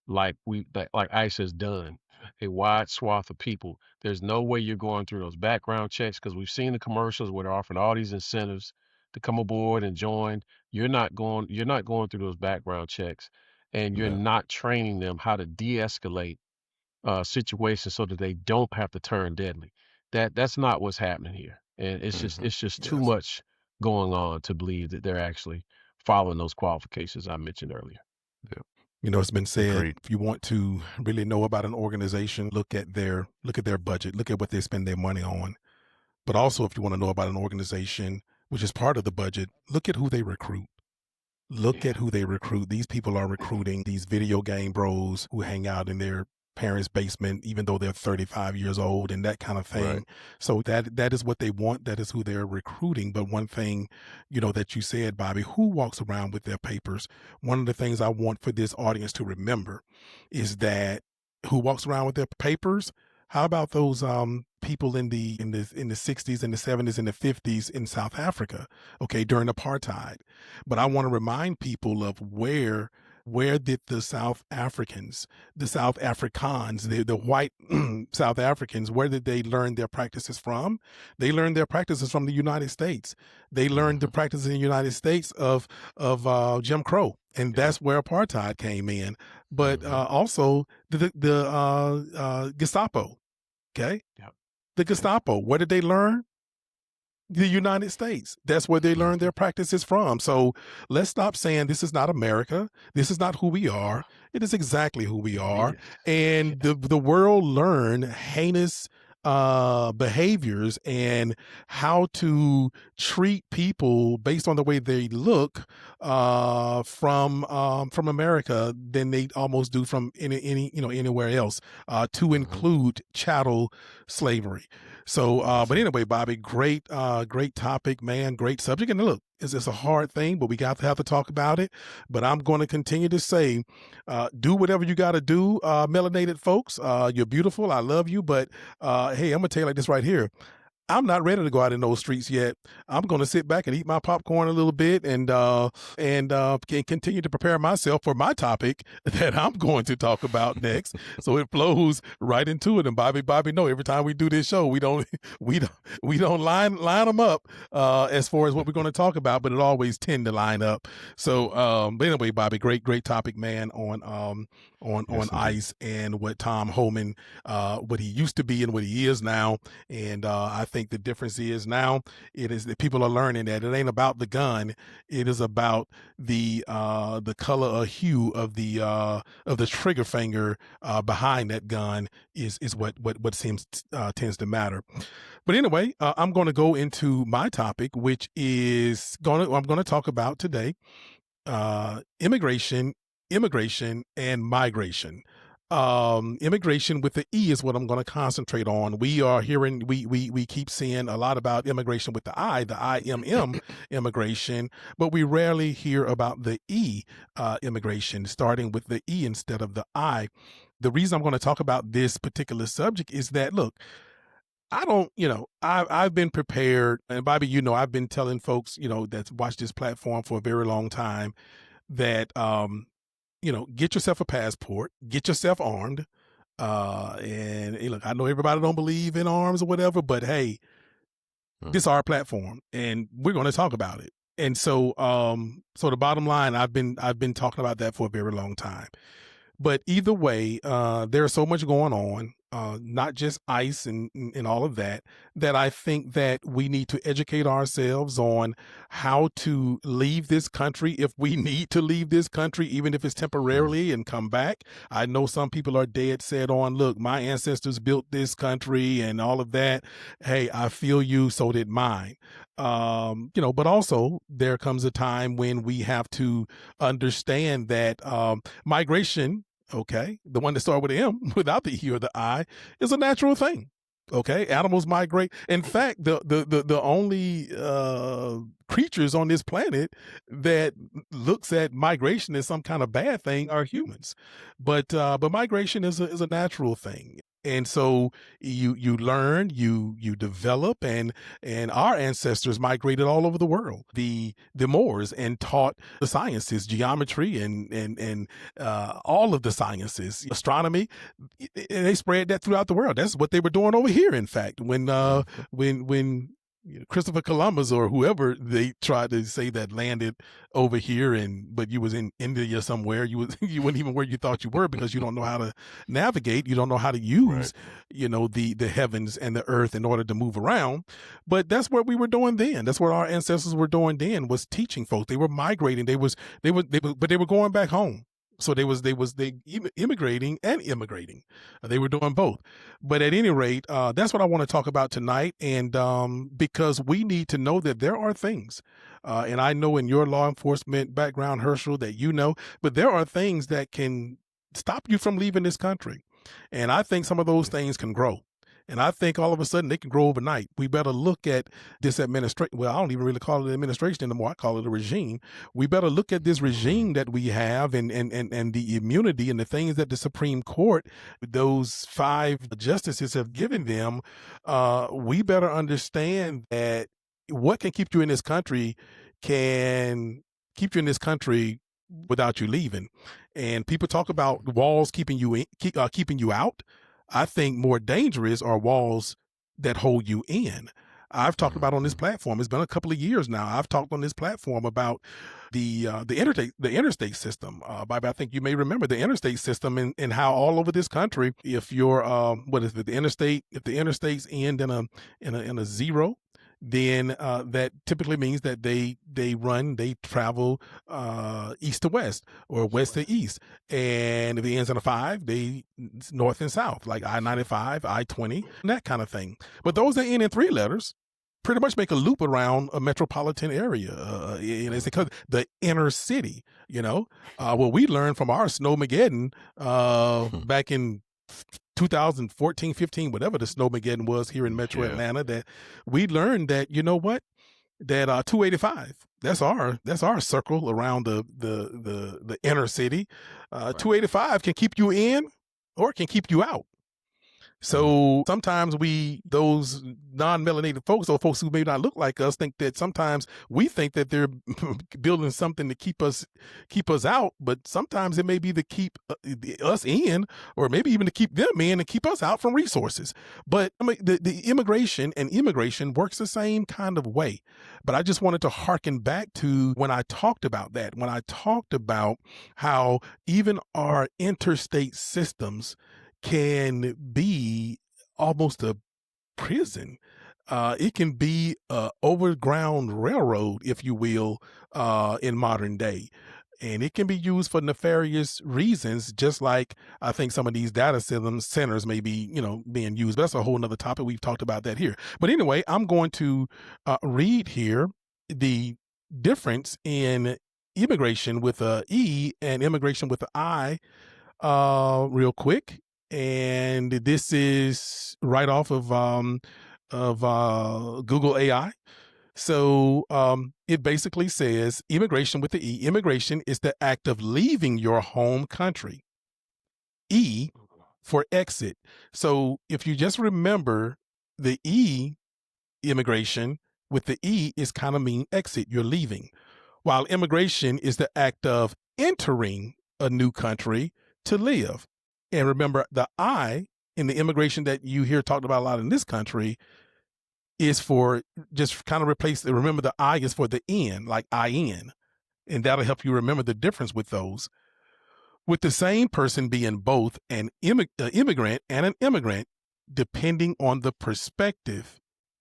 like ICE has done, a wide swath of people, there's no way you're going through those background checks because we've seen the commercials where they're offering all these incentives to come aboard and join. You're not going through those background checks, and you're yeah, not training them how to de-escalate situations so that they don't have to turn deadly. That's not what's happening here, and hmm, it's just too Yes. much going on to believe that they're actually following those qualifications I mentioned earlier. yeah, It's been said, agreed, if you want to really know about an organization, look at their budget, look at what they spend their money on. But also, if you want to know about an organization, which is part of the budget, look at who they recruit. Look Yeah. at who they recruit. These people are recruiting these video game bros who hang out in their parents' basement, even though they're 35 years old and that kind of right, thing. So that is what they want. That is who they're recruiting. But one thing, that you said, Bobby, who walks around with their papers? One of the things I want for this audience to remember is that who walks around with their papers? How about those people in the 60s and the 70s and the 50s in South Africa, okay, during apartheid? But I want to remind people of where where did the South Africans, the South Afrikaans, the white South Africans, where did they learn their practices from? They learned their practices from the United States. They learned the practices in the United States of Jim Crow, and that's where apartheid came in. But also the Gestapo. Okay, Yep. the Gestapo. Where did they learn? The United States. That's where they learn their practices from. So let's stop saying this is not America. This is not who we are. It is exactly who we are. And the world learned heinous behaviors and how to treat people based on the way they look from America than they almost do from anywhere else, to include chattel slavery. So, but anyway, Bobby, great topic, man. Great subject. And look, it's a hard thing, but we got to have to talk about it. But I'm going to continue to say, do whatever you got to do, melanated folks. You're beautiful. I love you. But hey, I'm going to tell you like this right here. I'm not ready to go out in those streets yet. I'm going to sit back and eat my popcorn a little bit and can continue to prepare myself for my topic that I'm going to talk about next. So it flows right into it. And Bobby, no, every time we do this show, we don't line them up as far as what we're going to talk about, but it always tend to line up. So, but anyway, Bobby, great topic, man, on ICE and what Tom Homan, what he used to be and what he is now. And I think the difference is now it is that people are learning that it ain't about the gun. It is about the color or hue of the trigger finger behind that gun is what tends to matter. But anyway, I'm going to go into my topic, which is I'm going to talk about today immigration, and migration. Immigration with the E is what I'm going to concentrate on. We are hearing, we keep seeing a lot about immigration with the IMM immigration, but we rarely hear about the E immigration, starting with the E instead of the I. The reason I'm going to talk about this particular subject is that, look, I've been prepared, and Bobby, I've been telling folks, that's watched this platform for a very long time that, get yourself a passport, get yourself armed. And hey, look, I know everybody don't believe in arms or whatever, but hey, this is our platform and we're going to talk about it. And so, so the bottom line, I've been talking about that for a very long time. But either way, there's so much going on, not just ICE and all of that, that I think that we need to educate ourselves on how to leave this country if we need to leave this country, even if it's temporarily, and come back. I know some people are dead set on, look, my ancestors built this country and all of that. Hey, I feel you, so did mine. But also there comes a time when we have to understand that migration, okay, the one that started with M without the E or the I, is a natural thing. Okay, animals migrate. In fact, the only creatures on this planet that looks at migration as some kind of bad thing are humans. But migration is a natural thing. And so you learn, you develop, and our ancestors migrated all over the world, the Moors, and taught the sciences, geometry, and all of the sciences, astronomy. And they spread that throughout the world. That's what they were doing over here. In fact, when Christopher Columbus or whoever they tried to say that landed over here, but you was in India somewhere, you weren't even where you thought you were, because you don't know how to navigate, you don't know how to use the heavens and the earth in order to move around. But that's what we were doing then. That's what our ancestors were doing then, was teaching folks. They were migrating. They were going back home. So they immigrating and immigrating. They were doing both. But at any rate, that's what I want to talk about tonight. And because we need to know that there are things, and I know in your law enforcement background, Herschel, that but there are things that can stop you from leaving this country. And I think some of those things can grow. And I think all of a sudden they can grow overnight. We better look at this administration. Well, I don't even really call it administration anymore. I call it a regime. We better look at this regime that we have and the immunity and the things that the Supreme Court, those 5 justices, have given them. We better understand that what can keep you in this country can keep you in this country without you leaving. And people talk about walls keeping you keeping you out. I think more dangerous are walls that hold you in. I've talked about on this platform. It's been a couple of years now. I've talked on this platform about the interstate system. I think you may remember the interstate system and how all over this country, if you're what is it, the interstate, if the interstates end in a zero, then that typically means that they travel east to west or west to east. And if it ends in a 5, they north and south, like I-95, I-20, that kind of thing. But those that end in 3 letters pretty much make a loop around a metropolitan area. And it's because the inner city, what we learned from our Snowmageddon back in 2014, 15, whatever the Snowmageddon was here in Metro Atlanta, that we learned that, that 285, that's our circle around the inner city. 285 can keep you in or it can keep you out. So sometimes those non-melanated folks, or folks who may not look like us, think that sometimes we think that they're building something to keep us out, but sometimes it may be to keep us in, or maybe even to keep them in and keep us out from resources. But I mean, the immigration works the same kind of way. But I just wanted to harken back to when I talked about that, when I talked about how even our interstate systems can be almost a prison. It can be a overground railroad, if you will, in modern day. And it can be used for nefarious reasons, just like I think some of these data centers may be, being used. But that's a whole nother topic. We've talked about that here. But anyway, I'm going to read here the difference in immigration with a E and immigration with an I real quick. And this is right off of Google AI. So it basically says immigration with the E. Immigration is the act of leaving your home country. E for exit. So if you just remember the E, immigration with the E is kind of mean exit. You're leaving. While immigration is the act of entering a new country to live. And remember, the I in the immigration that you hear talked about a lot in this country is for just kind of replace it. Remember, the I is for the N, like IN. And that'll help you remember the difference with those. With the same person being both an immigrant and an immigrant, depending on the perspective,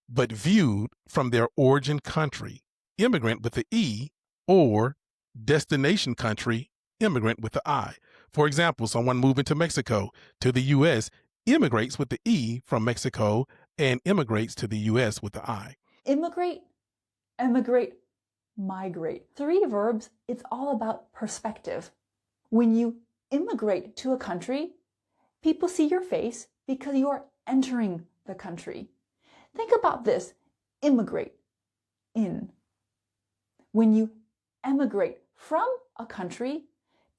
but viewed from their origin country, immigrant with the E, or destination country, immigrant with the I. For example, someone moving to Mexico to the U.S. immigrates with the E from Mexico and immigrates to the U.S. with the I. Immigrate, emigrate, migrate. 3 verbs, it's all about perspective. When you immigrate to a country, people see your face because you are entering the country. Think about this, immigrate, in. When you emigrate from a country,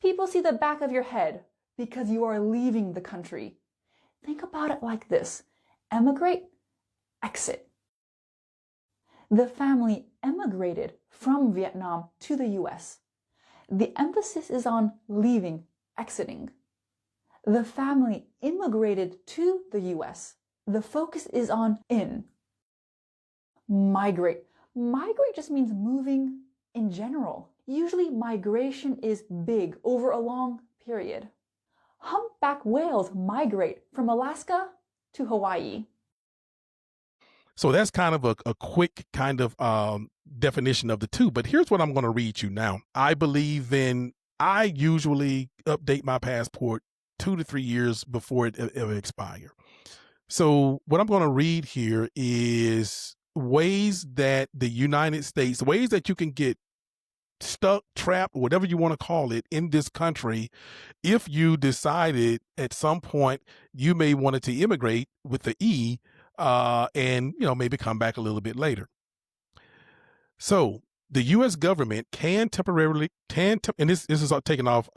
people see the back of your head because you are leaving the country. Think about it like this, emigrate, exit. The family emigrated from Vietnam to the US. The emphasis is on leaving, exiting. The family immigrated to the US. The focus is on in. Migrate. Migrate just means moving in general. Usually migration is big over a long period. Humpback whales migrate from Alaska to Hawaii. So that's kind of a quick kind of definition of the two. But here's what I'm going to read you now. I usually update my passport 2 to 3 years before it ever expires. So what I'm going to read here is ways that the United States, ways that you can get stuck, trapped, whatever you want to call it, in this country if you decided at some point you may wanted to immigrate with the E and maybe come back a little bit later. So the U.S. government can temporarily and this is taken off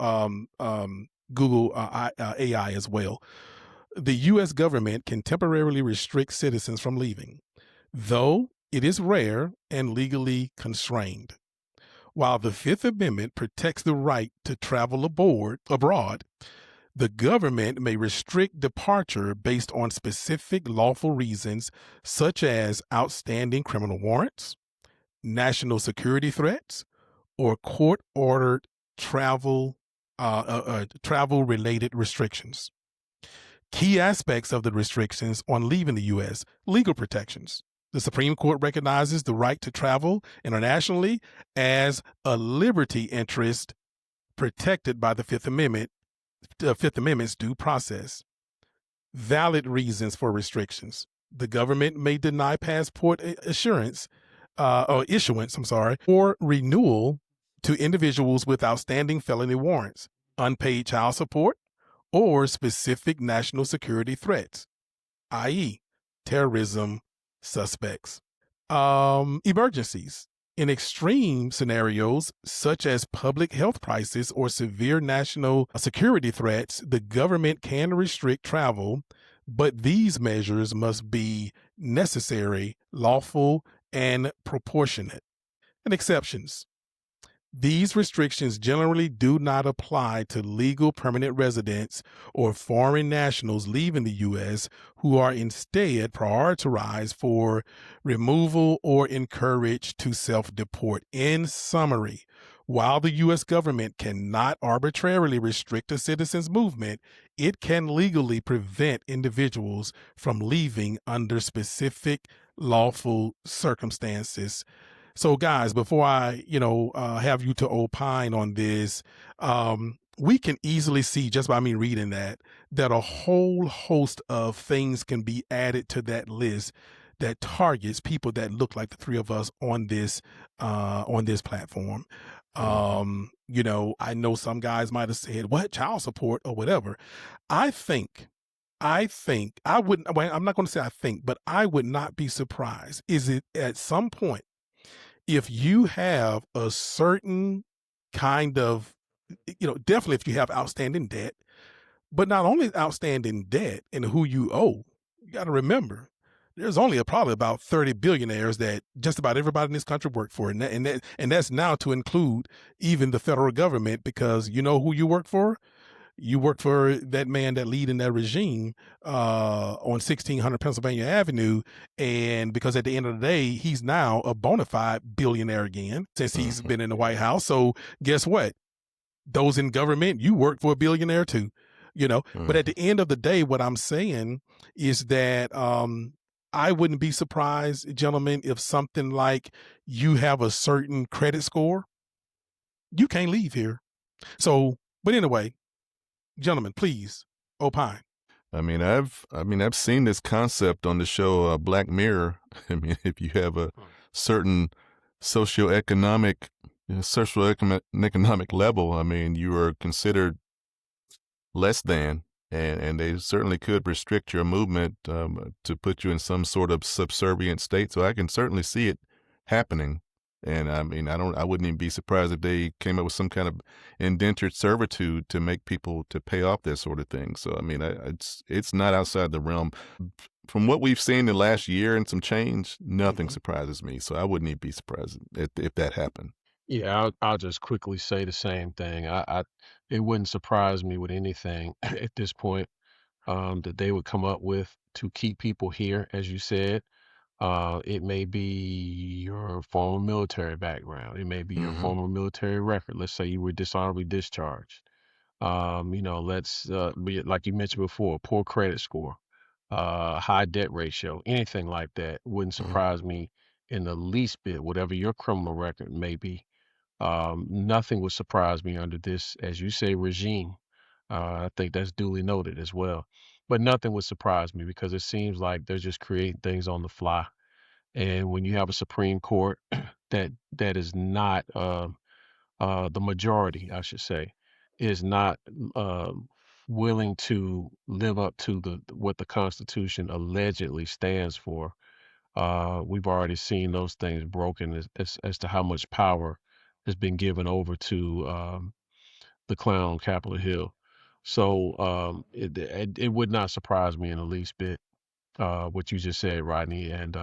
Google AI as well. The U.S. government can temporarily restrict citizens from leaving, though it is rare and legally constrained. While the Fifth Amendment protects the right to travel abroad, the government may restrict departure based on specific lawful reasons, such as outstanding criminal warrants, national security threats, or court-ordered travel-related restrictions. Key aspects of the restrictions on leaving the U.S. legal protections. The Supreme Court recognizes the right to travel internationally as a liberty interest protected by the Fifth Amendment's due process. Valid reasons for restrictions. The government may deny passport issuance, or renewal to individuals with outstanding felony warrants, unpaid child support, or specific national security threats, i.e., terrorism suspects. Emergencies. In extreme scenarios, such as public health crisis or severe national security threats, the government can restrict travel, but these measures must be necessary, lawful, and proportionate. And exceptions. These restrictions generally do not apply to legal permanent residents or foreign nationals leaving the U.S. who are instead prioritized for removal or encouraged to self-deport. In summary, while the U.S. government cannot arbitrarily restrict a citizen's movement, it can legally prevent individuals from leaving under specific lawful circumstances. So, guys, before I, have you to opine on this, we can easily see just by me reading that a whole host of things can be added to that list that targets people that look like the three of us on this platform. I know some guys might have said, "What, child support or whatever." I think I wouldn't. Well, I'm not going to say I think, but I would not be surprised. Is it at some point? If you have a certain kind of, definitely if you have outstanding debt, but not only outstanding debt and who you owe, you got to remember there's only probably about 30 billionaires that just about everybody in this country worked for. And that's now to include even the federal government, because you know who you work for? You work for that man that lead in that regime on 1600 Pennsylvania Avenue. And because at the end of the day, he's now a bona fide billionaire again since he's been in the White House. So guess what? Those in government, you work for a billionaire too, But at the end of the day, what I'm saying is that I wouldn't be surprised, gentlemen, if something like you have a certain credit score, you can't leave here. So, but anyway, gentlemen, please opine. I've seen this concept on the show Black Mirror. I mean, if you have a certain socioeconomic level, I mean, you are considered less than, and they certainly could restrict your movement to put you in some sort of subservient state. So I can certainly see it happening. And I mean, I wouldn't even be surprised if they came up with some kind of indentured servitude to make people to pay off that sort of thing. So I mean, it's not outside the realm. From what we've seen the last year and some change, nothing surprises me. So I wouldn't even be surprised if that happened. Yeah, I'll just quickly say the same thing. It wouldn't surprise me with anything at this point that they would come up with to keep people here, as you said. It may be your former military background. It may be your former military record. Let's say you were dishonorably discharged. Let's like you mentioned before, poor credit score, high debt ratio, anything like that wouldn't surprise me in the least bit. Whatever your criminal record may be, nothing would surprise me under this, as you say, regime. I think that's duly noted as well. But nothing would surprise me because it seems like they're just creating things on the fly. And when you have a Supreme Court that is not the majority, I should say, is not uh, willing to live up to the what the Constitution allegedly stands for, we've already seen those things broken as to how much power has been given over to the clown on Capitol Hill. So it would not surprise me in the least bit what you just said, Rodney. And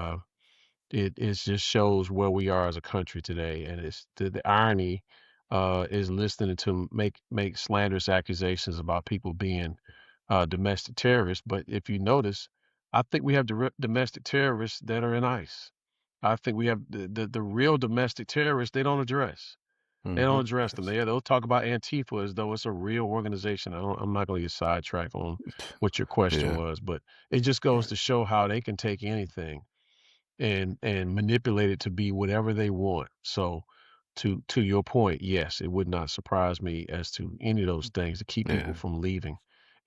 it just shows where we are as a country today, and it's the irony is listening to make slanderous accusations about people being domestic terrorists. But if you notice, I think we have domestic terrorists that are in ICE. I think we have the real domestic terrorists. They don't address. They don't address them. They'll talk about Antifa as though it's a real organization. I'm not going to get sidetracked on what your question Yeah. was, but it just goes to show how they can take anything and manipulate it to be whatever they want. So to your point, yes, it would not surprise me as to any of those things to keep people Yeah. from leaving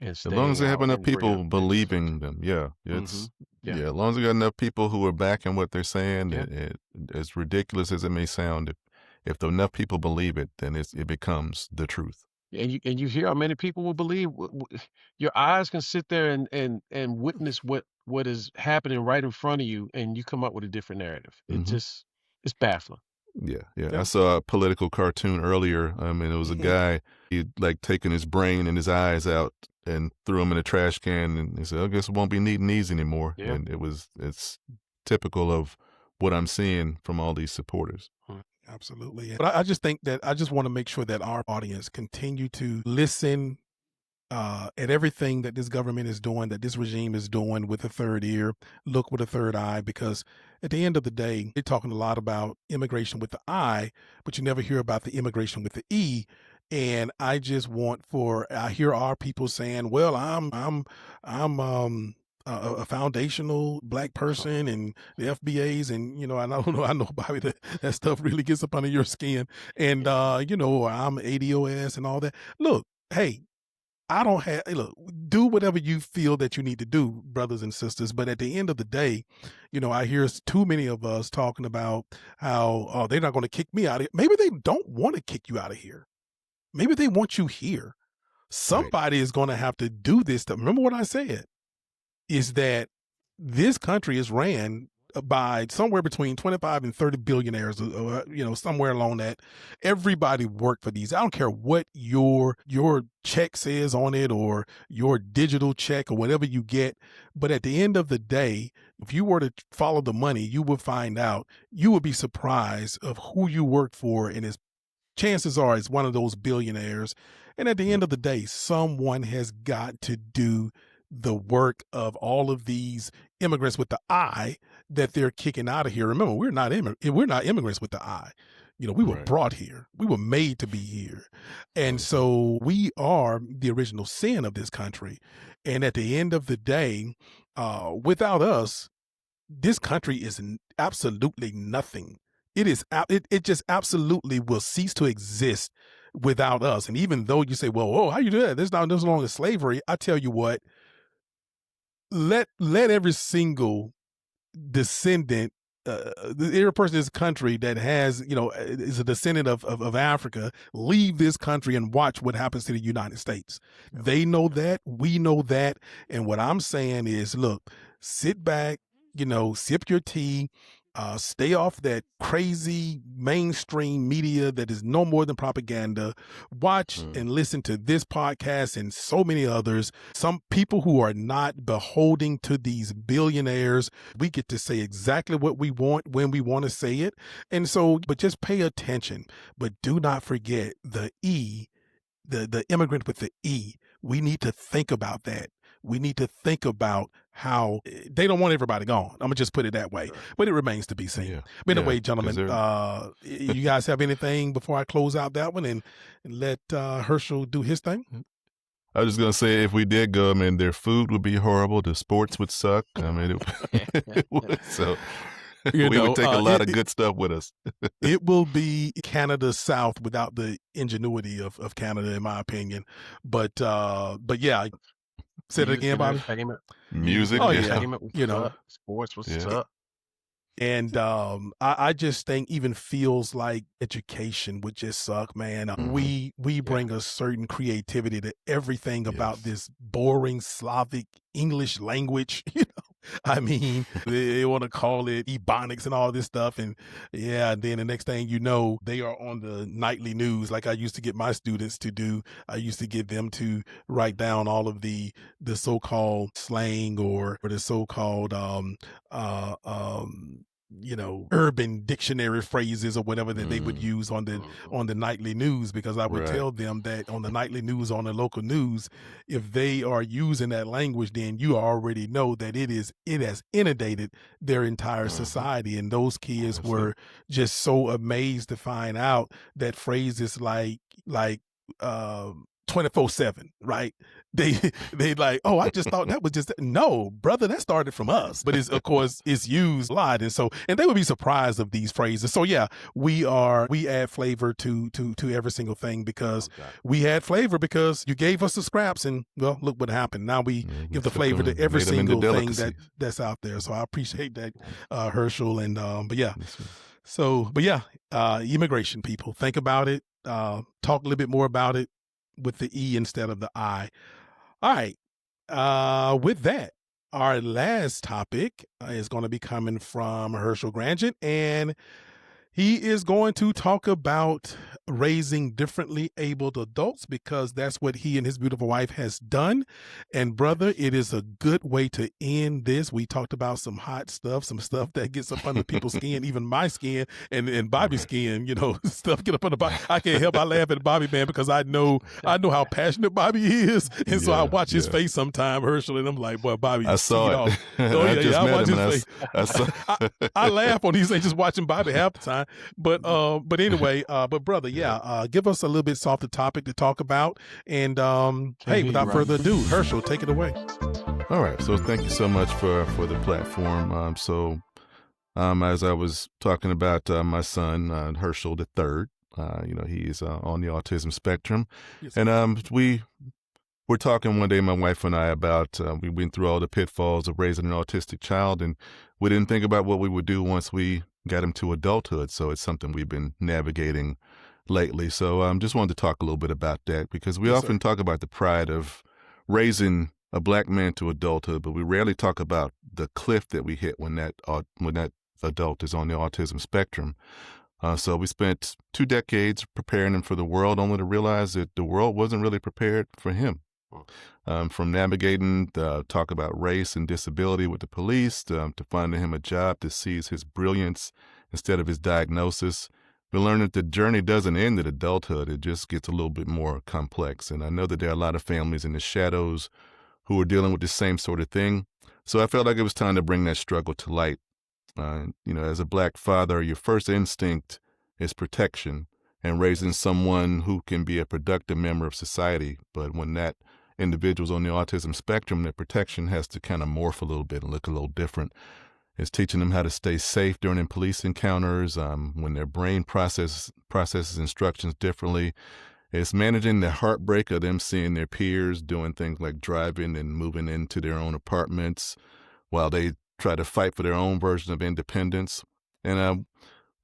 and As long as staying they have out enough and bringing people them into the country. believing them, yeah, Hmm. it's Yeah, yeah. As long as we got enough people who are backing what they're saying, yeah. as ridiculous as it may sound, if enough people believe it, then it becomes the truth. And you hear how many people will believe your eyes can sit there and witness what is happening right in front of you, and you come up with a different narrative. Hmm. It's baffling. Yeah, yeah. I Yeah. saw a political cartoon earlier. I mean, it was a Hmm. guy, he'd like taken his brain and his eyes out and threw them in a trash can, and he said, "I guess we won't be needing these anymore." Yeah. And it's typical of what I'm seeing from all these supporters. Absolutely. But I just think that I just want to make sure that our audience continue to listen at everything that this government is doing, that this regime is doing with a third ear, look with a third eye, because at the end of the day, they're talking a lot about immigration with the I, but you never hear about the immigration with the E. And I just want I hear our people saying, well, I'm a foundational black person and the FBAs, and I don't know, I know, Bobby, that stuff really gets up under your skin. And I'm ADOS and all that. Look, hey, I don't have, hey, look, do whatever you feel that you need to do, brothers and sisters. But at the end of the day, I hear too many of us talking about how they're not going to kick me out of here. Maybe they don't want to kick you out of here. Maybe they want you here. Right. Somebody is going to have to do this stuff. Remember what I said is that this country is ran by somewhere between 25 and 30 billionaires, somewhere along that. Everybody worked for these. I don't care what your check says on it or your digital check or whatever you get. But at the end of the day, if you were to follow the money, you would find out, you would be surprised of who you worked for. And chances are it's one of those billionaires. And at the end of the day, someone has got to do the work of all of these immigrants with the I that they're kicking out of here. Remember, we're not immigrants with the I. We were Right. brought here. We were made to be here. And Mhm. so we are the original sin of this country. And at the end of the day, without us, this country is absolutely nothing. It just absolutely will cease to exist without us. And even though you say, well, how you do that? There's no longer slavery. I tell you what, let every single descendant, every person in this country that has, is a descendant of Africa, leave this country and watch what happens to the United States. They know that, we know that. And what I'm saying is, look, sit back, sip your tea, stay off that crazy mainstream media that is no more than propaganda. Watch and listen to this podcast and so many others. Some people who are not beholding to these billionaires. We get to say exactly what we want when we want to say it. And so, but just pay attention. But do not forget the E, the immigrant with the E. We need to think about that. We need to think about how they don't want everybody gone. I'm gonna just put it that way, but it remains to be seen. Yeah. But Yeah, anyway, 'cause gentlemen, they're you guys have anything before I close out that one and let Herschel do his thing? I was just gonna say, if we did go, I mean, their food would be horrible. The sports would suck. I mean, it would. So we would take a lot of good stuff with us. It will be Canada South without the ingenuity of Canada, in my opinion. But yeah, say it again, Bobby. Music, Oh, yeah. yeah. Entertainment would suck. Sports would Yeah. suck. And I just think even feels like education would just suck, man. We bring a certain creativity to everything about Yes. this boring Slavic English language. I mean, they want to call it ebonics and all this stuff. And yeah, and then the next thing you know, they are on the nightly news like I used to get my students to do. I used to get them to write down all of the so-called slang or the so-called urban dictionary phrases or whatever that they would use on the nightly news, because I would tell them that on the nightly news, on the local news, if they are using that language, then you already know that it has inundated their entire society. And those kids were just so amazed to find out that phrases like 24/7, right? They like, oh, I just thought that was just, no, brother, that started from us. But it's, of course, it's used a lot. And they would be surprised of these phrases. So yeah, we add flavor to every single thing, because we add flavor because you gave us the scraps, and well, look what happened. Now we give the flavor to every single thing that's out there. So I appreciate that, Herschel. And immigration, people, think about it, talk a little bit more about it with the E instead of the I. All right. With that, our last topic is going to be coming from Herschel Grangent, and he is going to talk about raising differently abled adults, because that's what he and his beautiful wife has done. And brother, it is a good way to end this. We talked about some hot stuff, some stuff that gets up under people's skin, even my skin and Bobby's skin, stuff get up under Bobby. I can't help but laugh at Bobby, man, because I know how passionate Bobby is. And so I watch his face sometime, Herschel, and I'm like, boy, Bobby, I saw it. Oh, yeah, I watch his face. I laugh on these things just watching Bobby half the time. But anyway, but brother, give us a little bit softer topic to talk about. And hey, without further ado, Herschel, take it away. All right. So thank you so much for the platform. As I was talking about my son, Herschel the third, he is on the autism spectrum. Yes. And we're talking one day, my wife and I, about we went through all the pitfalls of raising an autistic child, and we didn't think about what we would do once we got him to adulthood. So it's something we've been navigating lately. So just wanted to talk a little bit about that, because we often talk about the pride of raising a black man to adulthood, but we rarely talk about the cliff that we hit when that adult is on the autism spectrum. So we spent 2 decades preparing him for the world, only to realize that the world wasn't really prepared for him. From navigating the talk about race and disability with the police, to finding him a job that sees his brilliance instead of his diagnosis, we learned that the journey doesn't end at adulthood. It just gets a little bit more complex. And I know that there are a lot of families in the shadows who are dealing with the same sort of thing. So I felt like it was time to bring that struggle to light. As a black father, your first instinct is protection and raising someone who can be a productive member of society. But when that individual's on the autism spectrum, their protection has to kind of morph a little bit and look a little different. It's teaching them how to stay safe during police encounters, when their brain processes instructions differently. It's managing the heartbreak of them seeing their peers doing things like driving and moving into their own apartments while they try to fight for their own version of independence. And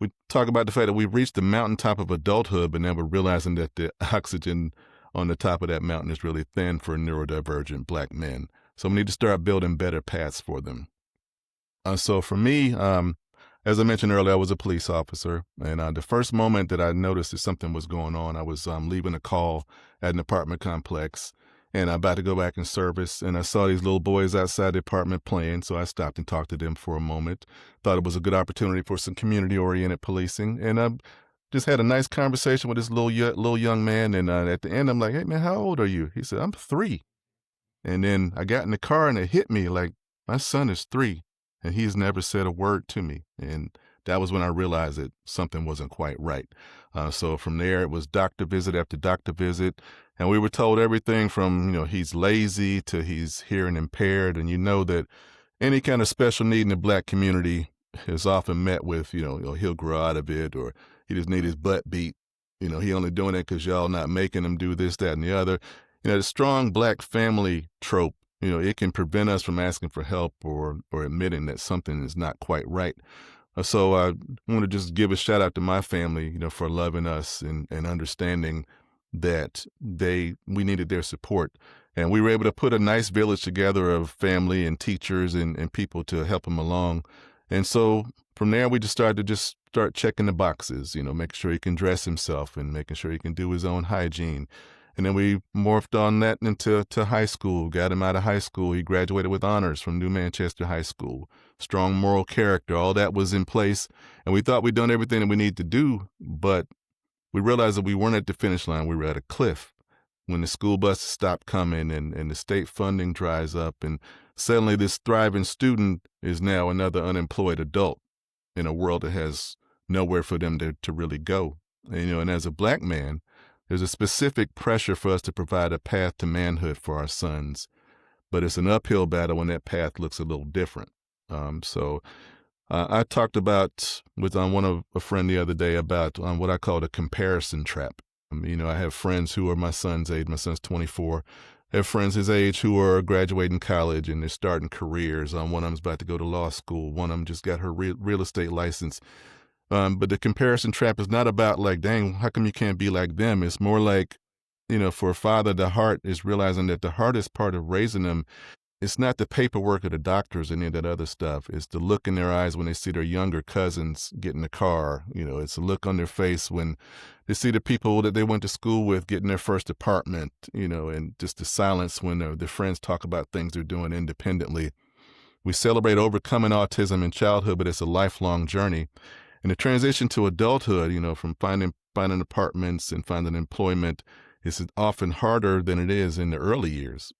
we talk about the fact that we've reached the mountaintop of adulthood, but now we're realizing that the oxygen on the top of that mountain is really thin for neurodivergent black men. So we need to start building better paths for them. So for me, as I mentioned earlier, I was a police officer. And the first moment that I noticed that something was going on, I was leaving a call at an apartment complex, and I'm about to go back in service. And I saw these little boys outside the apartment playing. So I stopped and talked to them for a moment. Thought it was a good opportunity for some community-oriented policing. And I just had a nice conversation with this little young man. And at the end, I'm like, hey, man, how old are you? He said, I'm 3. And then I got in the car and it hit me like, my son is 3. And he's never said a word to me. And that was when I realized that something wasn't quite right. So from there, it was doctor visit after doctor visit. And we were told everything from, he's lazy to he's hearing impaired. And you know that any kind of special need in the black community is often met with, he'll grow out of it, or he just need his butt beat. He only doing it because y'all not making him do this, that, and the other. The strong black family trope, it can prevent us from asking for help or admitting that something is not quite right. So I want to just give a shout out to my family, for loving us and understanding that we needed their support. And we were able to put a nice village together of family and teachers and people to help him along. And so from there, we just started to start checking the boxes, making sure he can dress himself and making sure he can do his own hygiene. And then we morphed on that into high school, got him out of high school. He graduated with honors from New Manchester High School. Strong moral character, all that was in place. And we thought we'd done everything that we need to do, but we realized that we weren't at the finish line. We were at a cliff when the school buses stopped coming and the state funding dries up. And suddenly this thriving student is now another unemployed adult in a world that has nowhere for them to really go. And as a Black man, there's a specific pressure for us to provide a path to manhood for our sons, but it's an uphill battle when that path looks a little different. I talked about with a friend the other day about what I call the comparison trap. I have friends who are my son's age. My son's 24. I have friends his age who are graduating college and they're starting careers. One of them's about to go to law school. One of them just got her real estate license. But the comparison trap is not about like, dang, how come you can't be like them? It's more like, for a father, the heart is realizing that the hardest part of raising them, it's not the paperwork or the doctors and any of that other stuff. It's the look in their eyes when they see their younger cousins get in the car. It's a look on their face when they see the people that they went to school with getting their first apartment, and just the silence when their friends talk about things they're doing independently. We celebrate overcoming autism in childhood, but it's a lifelong journey. And the transition to adulthood, from finding apartments and finding employment is often harder than it is in the early years.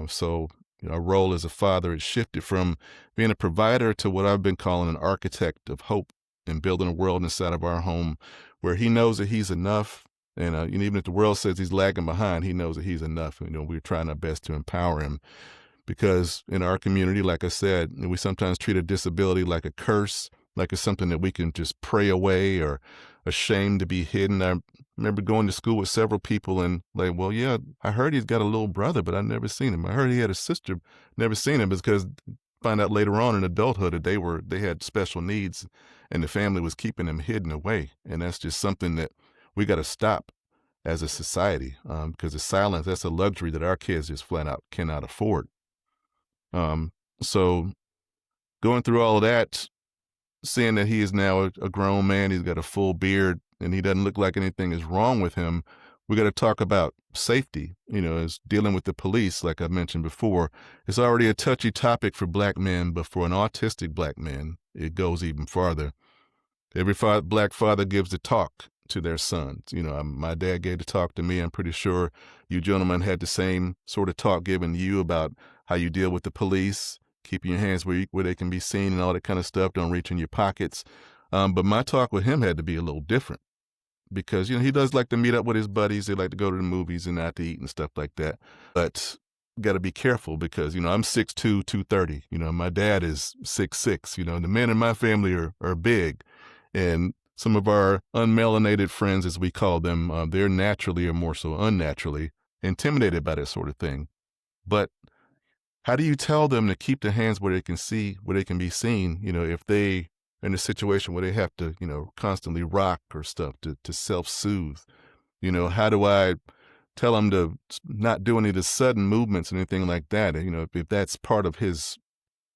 So our role as a father has shifted from being a provider to what I've been calling an architect of hope and building a world inside of our home where he knows that he's enough. And even if the world says he's lagging behind, he knows that he's enough. We're trying our best to empower him. Because in our community, like I said, we sometimes treat a disability like a curse, like it's something that we can just pray away or a shame to be hidden. I remember going to school with several people and like, well, yeah, I heard he's got a little brother, but I've never seen him. I heard he had a sister, never seen him, because find out later on in adulthood that they had special needs and the family was keeping them hidden away. And that's just something that we got to stop as a society, because the silence, that's a luxury that our kids just flat out cannot afford. So going through all of that, seeing that he is now a grown man, he's got a full beard, and he doesn't look like anything is wrong with him, we got to talk about safety, as dealing with the police, like I mentioned before. It's already a touchy topic for Black men, but for an autistic Black man, it goes even farther. Every Black father gives a talk to their sons. My dad gave the talk to me. I'm pretty sure you gentlemen had the same sort of talk given to you about how you deal with the police, keeping your hands where they can be seen and all that kind of stuff. Don't reach in your pockets. But my talk with him had to be a little different because, he does like to meet up with his buddies. They like to go to the movies and out to eat and stuff like that. But got to be careful because, I'm 6'2", 230. My dad is 6'6". The men in my family are big. And some of our unmelanated friends, as we call them, they're naturally or more so unnaturally intimidated by that sort of thing. But how do you tell them to keep their hands where they can be seen, if they are in a situation where they have to, constantly rock or stuff to self-soothe? How do I tell him to not do any of the sudden movements or anything like that? If that's part of his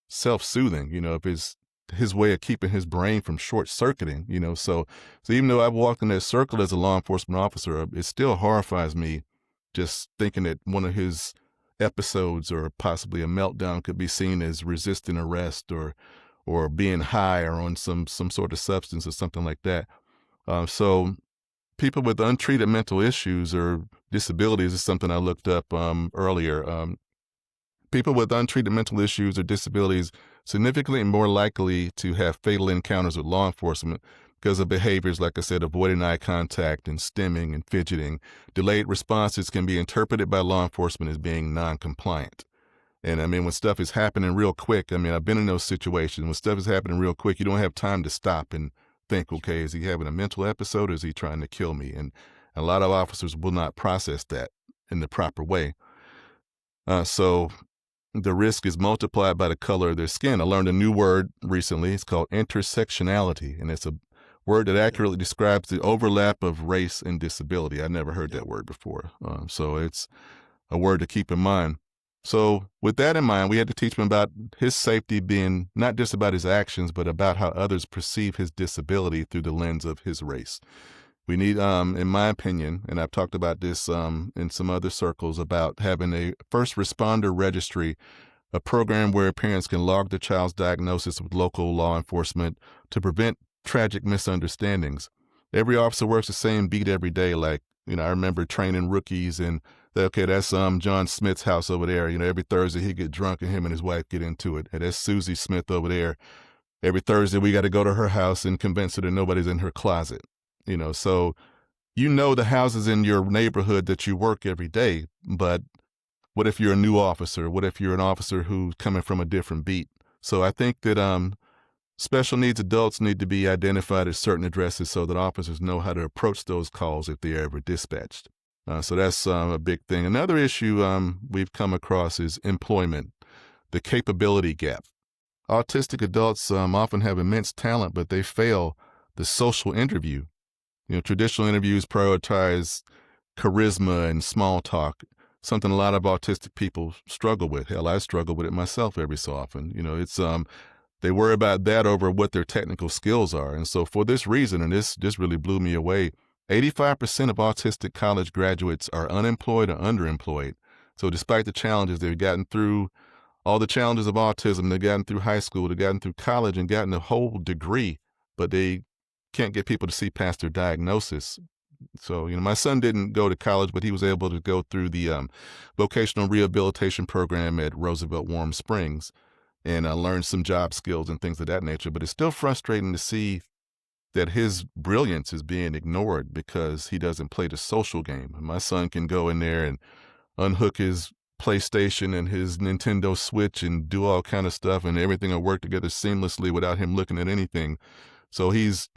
self-soothing, if his way of keeping his brain from short-circuiting, so even though I've walked in that circle as a law enforcement officer, it still horrifies me just thinking that one of his episodes or possibly a meltdown could be seen as resisting arrest or being high or on some sort of substance or something like that. So people with untreated mental issues or disabilities is something I looked up earlier. People with untreated mental issues or disabilities significantly more likely to have fatal encounters with law enforcement because of behaviors, like I said, avoiding eye contact and stimming and fidgeting. Delayed responses can be interpreted by law enforcement as being non-compliant. And when stuff is happening real quick, I've been in those situations. When stuff is happening real quick, you don't have time to stop and think, okay, is he having a mental episode or is he trying to kill me? And a lot of officers will not process that in the proper way. So the risk is multiplied by the color of their skin. I learned a new word recently. It's called intersectionality, and it's a word that accurately describes the overlap of race and disability. I never heard that word before. So it's a word to keep in mind. So with that in mind, we had to teach him about his safety being not just about his actions, but about how others perceive his disability through the lens of his race. We need, in my opinion, and I've talked about this in some other circles, about having a first responder registry, a program where parents can log their child's diagnosis with local law enforcement to prevent tragic misunderstandings. Every officer works the same beat every day. Like, I remember training rookies and, okay, that's John Smith's house over there. Every Thursday he get drunk and him and his wife get into it. And that's Susie Smith over there. Every Thursday we got to go to her house and convince her that nobody's in her closet. So the houses in your neighborhood that you work every day, but what if you're a new officer? What if you're an officer who's coming from a different beat? So I think that special needs adults need to be identified at certain addresses so that officers know how to approach those calls if they're ever dispatched. So that's a big thing. Another issue we've come across is employment, the capability gap. Autistic adults often have immense talent, but they fail the social interview. Traditional interviews prioritize charisma and small talk, something a lot of autistic people struggle with. Hell, I struggle with it myself every so often. It's they worry about that over what their technical skills are. And so for this reason, and this really blew me away, 85% of autistic college graduates are unemployed or underemployed. So despite the challenges, they've gotten through all the challenges of autism, they've gotten through high school, they've gotten through college and gotten a whole degree, but they can't get people to see past their diagnosis. So, my son didn't go to college, but he was able to go through the vocational rehabilitation program at Roosevelt Warm Springs and learn some job skills and things of that nature. But it's still frustrating to see that his brilliance is being ignored because he doesn't play the social game. My son can go in there and unhook his PlayStation and his Nintendo Switch and do all kind of stuff, and everything will work together seamlessly without him looking at anything. So he's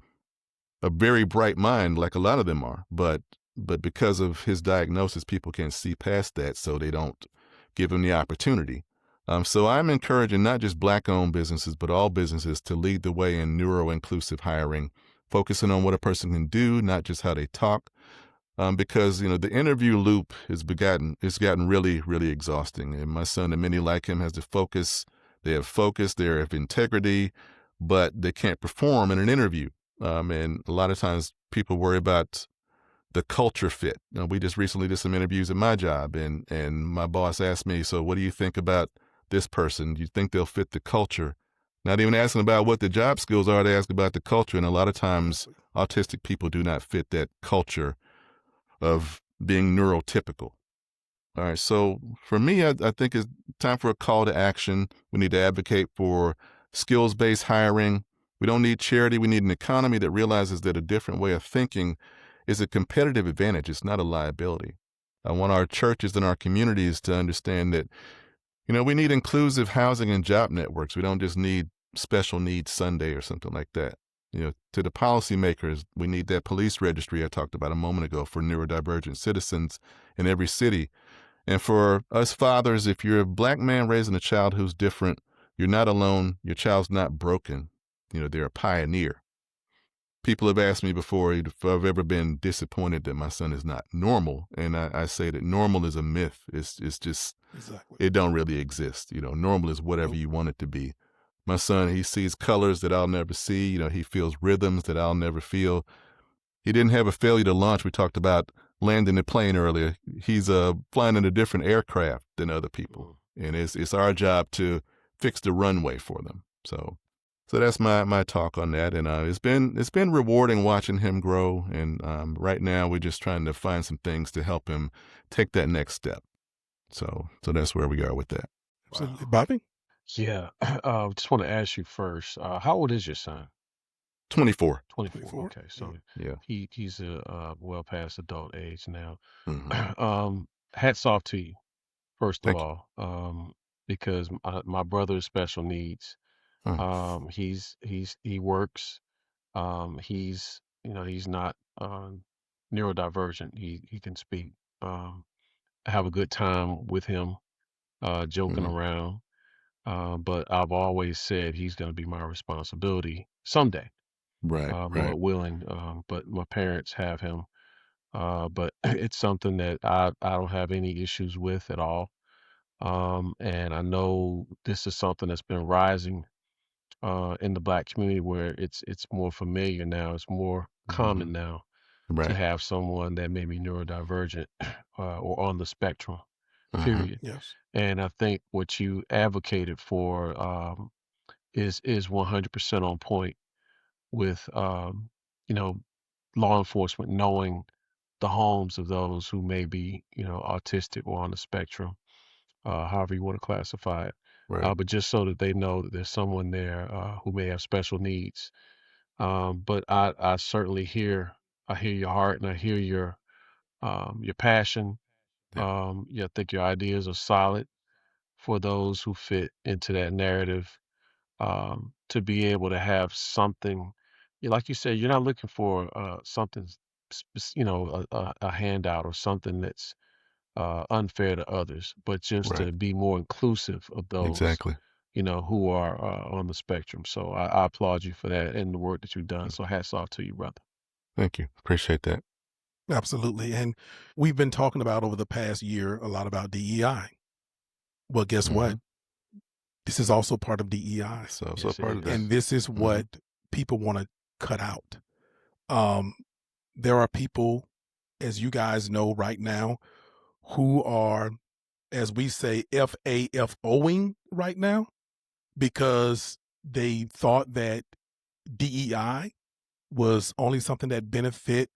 a very bright mind, like a lot of them are, but because of his diagnosis, people can't see past that, so they don't give him the opportunity. So I'm encouraging not just Black-owned businesses, but all businesses to lead the way in neuro-inclusive hiring, focusing on what a person can do, not just how they talk. Because the interview loop it's gotten really, really exhausting. And my son and many like him has the focus. They have focus. They have integrity, but they can't perform in an interview. And a lot of times people worry about the culture fit. We just recently did some interviews at my job, and my boss asked me, "So what do you think about this person? Do you think they'll fit the culture?" Not even asking about what the job skills are, they ask about the culture. And a lot of times autistic people do not fit that culture of being neurotypical. All right, so for me, I think it's time for a call to action. We need to advocate for skills-based hiring. We don't need charity. We need an economy that realizes that a different way of thinking is a competitive advantage. It's not a liability. I want our churches and our communities to understand that, we need inclusive housing and job networks. We don't just need special needs Sunday or something like that. To the policymakers, we need that police registry I talked about a moment ago for neurodivergent citizens in every city. And for us fathers, if you're a Black man raising a child who's different, you're not alone. Your child's not broken. They're a pioneer. People have asked me before if I've ever been disappointed that my son is not normal. And I say that normal is a myth. It's just, Exactly. it don't really exist. Normal is whatever you want it to be. My son, he sees colors that I'll never see. He feels rhythms that I'll never feel. He didn't have a failure to launch. We talked about landing a plane earlier. He's flying in a different aircraft than other people. And it's our job to fix the runway for them. So that's my talk on that. And it's been rewarding watching him grow. And right now we're just trying to find some things to help him take that next step. So that's where we are with that. Absolutely. Bobby? Yeah. Just want to ask you first, how old is your son? 24. 24. Okay. So Yeah. he's a well past adult age now. Mm-hmm. Hats off to you, first of Thank you. all, because my brother is special needs. He works. He's not neurodivergent. He can speak. I have a good time with him, joking Mm-hmm. around. But I've always said he's going to be my responsibility someday, Right. Lord willing. But my parents have him. But it's something that I don't have any issues with at all. And I know this is something that's been rising in the Black community where it's more familiar now. It's more Mm-hmm. common now. Right. have someone that may be neurodivergent or on the spectrum, Mhm. period. Yes. And I think what you advocated for is 100% on point with you know, law enforcement knowing the homes of those who may be, autistic or on the spectrum, however you want to classify it. Right. But just so that they know that there's someone there who may have special needs. But I certainly I hear your heart and I hear your passion. Yeah. Yeah, I think your ideas are solid for those who fit into that narrative. To be able to have something, like you said, you're not looking for something, a handout or something that's unfair to others, but just Right. to be more inclusive of those, Exactly. who are on the spectrum. So I applaud you for that and the work that you've done. Mm. So hats off to you, brother. Thank you. Appreciate that. Absolutely. And we've been talking about over the past year a lot about DEI. Well, guess what? Mhm. This is also part of DEI. So a Yes, it part of that. And is. this is what Mhm. people want to cut out. Um, there are people, as you guys know right now, who are, as we say, FAFOing right now because they thought that DEI was only something that benefit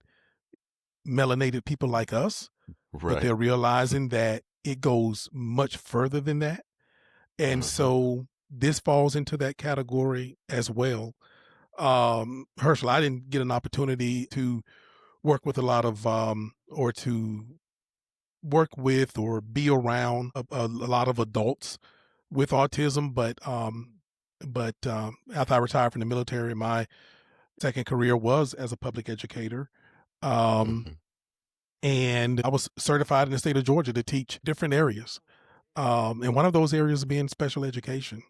melanated people like us, but Right. they're realizing that it goes much further than that. And Mhm. so this falls into that category as well. Herschel, I didn't get an opportunity to work with a lot of or to work with or be around a lot of adults with autism, but after I retired from the military, my second career was as a public educator. Um, Mhm. and I was certified in the state of Georgia to teach different areas. And one of those areas being special education.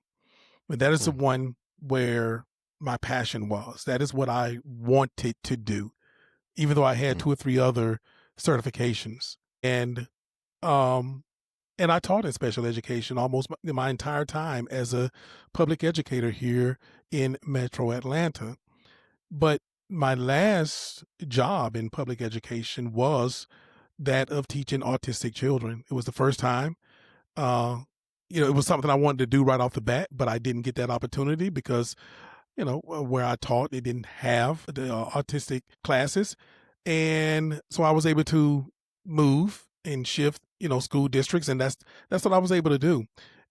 But that is the Mm. one where my passion was. That is what I wanted to do, even though I had Mm. 2 or 3 other certifications. Um, and I taught in special education almost my entire time as a public educator here in Metro Atlanta. But my last job in public education was that of teaching autistic children. It was the first time. Uh, it was something I wanted to do right off the bat, but I didn't get that opportunity because, where I taught, they didn't have the autistic classes. And so I was able to move and shift, school districts. And that's what I was able to do.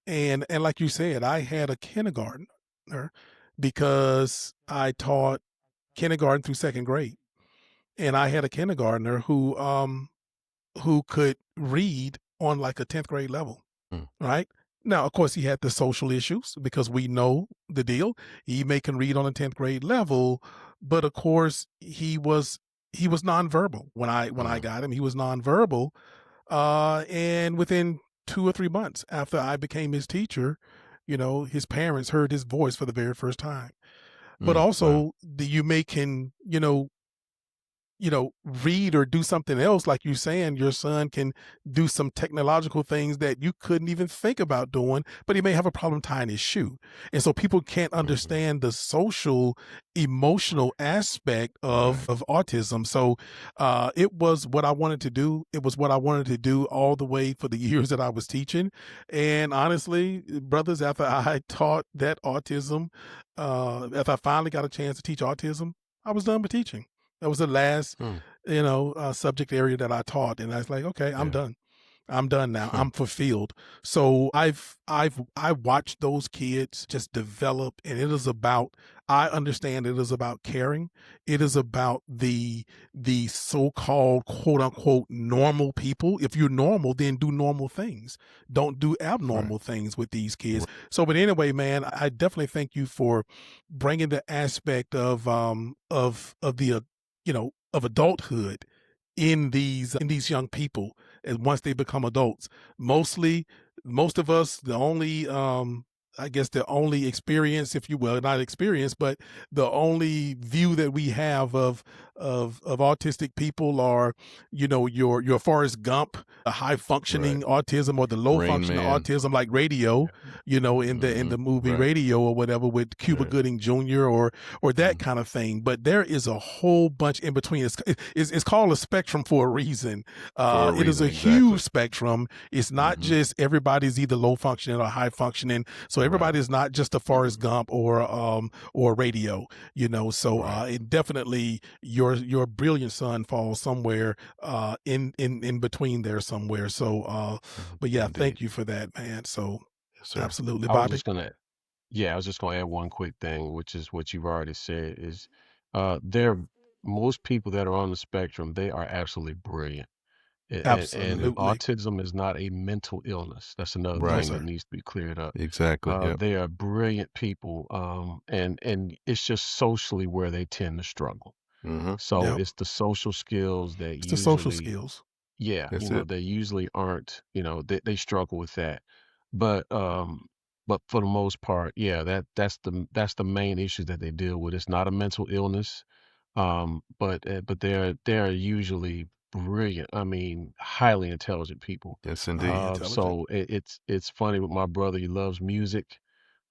And like you said, I had a kindergartner because I taught kindergarten through second grade. And I had a kindergartner who could read on like a 10th grade level, Mm. right? Now, of course, he had the social issues because we know the deal. He may can read on a 10th grade level, but of course, he was nonverbal. When I Mm. got him, he was nonverbal. And within 2 or 3 months after I became his teacher, his parents heard his voice for the very first time. But Mm. Wow. also, you may can read or do something else, like you're saying, your son can do some technological things that you couldn't even think about doing, but he may have a problem tying his shoe. And so people can't Mhm. understand the social, emotional aspect Right. of autism. So it was what I wanted to do. It was what I wanted to do all the way for the years that I was teaching. And honestly, brothers, after I taught that autism, after I finally got a chance to teach autism, I was done with teaching. That was the last, Mm. subject area that I taught, and I was like, okay, I'm Yeah. done. I'm done now. Hmm. I'm fulfilled. So I watched those kids just develop, and it is about. I understand it is about caring. It is about the so-called quote unquote normal people. If you're normal, then do normal things. Don't do Right. abnormal things with these kids. Right. So, but anyway, man, I definitely thank you for bringing the aspect of the of adulthood in these young people, and once they become adults. Most of us, the only I guess the only experience, if you will, not experience, but the only view that we have of autistic people are, your Forrest Gump, a high functioning autism, or the low Rain functioning Man. autism like Radio, in the movie Radio or whatever with Cuba Gooding Jr. or that kind of thing. But there is a whole bunch in between. It's called a spectrum for a reason. It is a huge spectrum. It's not just everybody's either low functioning or high functioning. So everybody is not just a Forrest Gump or Radio, So it definitely your brilliant son falls somewhere in between there somewhere. So but yeah, thank you for that, man. So absolutely, I was Bobby. just gonna, yeah, I was just gonna add one quick thing, which is what you've already said is, there most people that are on the spectrum, they are absolutely brilliant. And Absolutely. autism is not a mental illness. That's another No, thing that sir. needs to be cleared up. Exactly. Yep. They are brilliant people, and it's just socially where they tend to struggle. So Yep. it's the social skills that It's the social usually, skills. yeah, That's it. they usually aren't, they struggle with that. But but for the most part, yeah, that's the main issue that they deal with. It's not a mental illness. But they're usually brilliant. I mean, highly intelligent people. Yes, Highly indeed. intelligent. So it's funny with my brother. He loves music.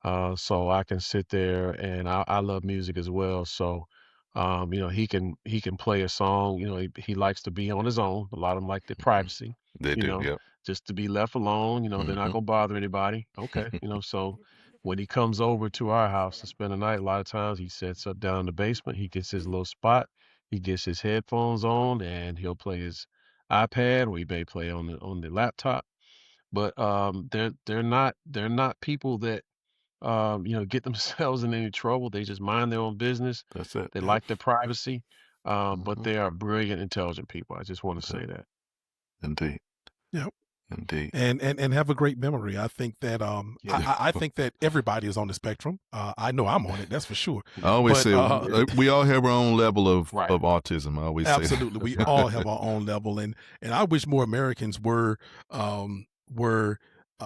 So I can sit there and I love music as well. So, he can play a song. He likes to be on his own. A lot of them like the privacy, They you do. know, Yep. just to be left alone. They're not gonna bother anybody. Okay, so when he comes over to our house to spend the night, a lot of times he sets up down in the basement. He gets his little spot. He gets his headphones on and he'll play his iPad, or he may play on the laptop. But they're not people that get themselves in any trouble. They just mind their own business. That's it. They Yep. like their privacy, but Mhm. they are brilliant, intelligent people. I just want to Okay. say that. Indeed. Yep. Indeed. And have a great memory. I think that Yeah. I think that everybody is on the spectrum. I know I'm on it, that's for sure. I always But say we all have our own level of Right. autism. I always say that. absolutely, we all have our own level, and I wish more Americans were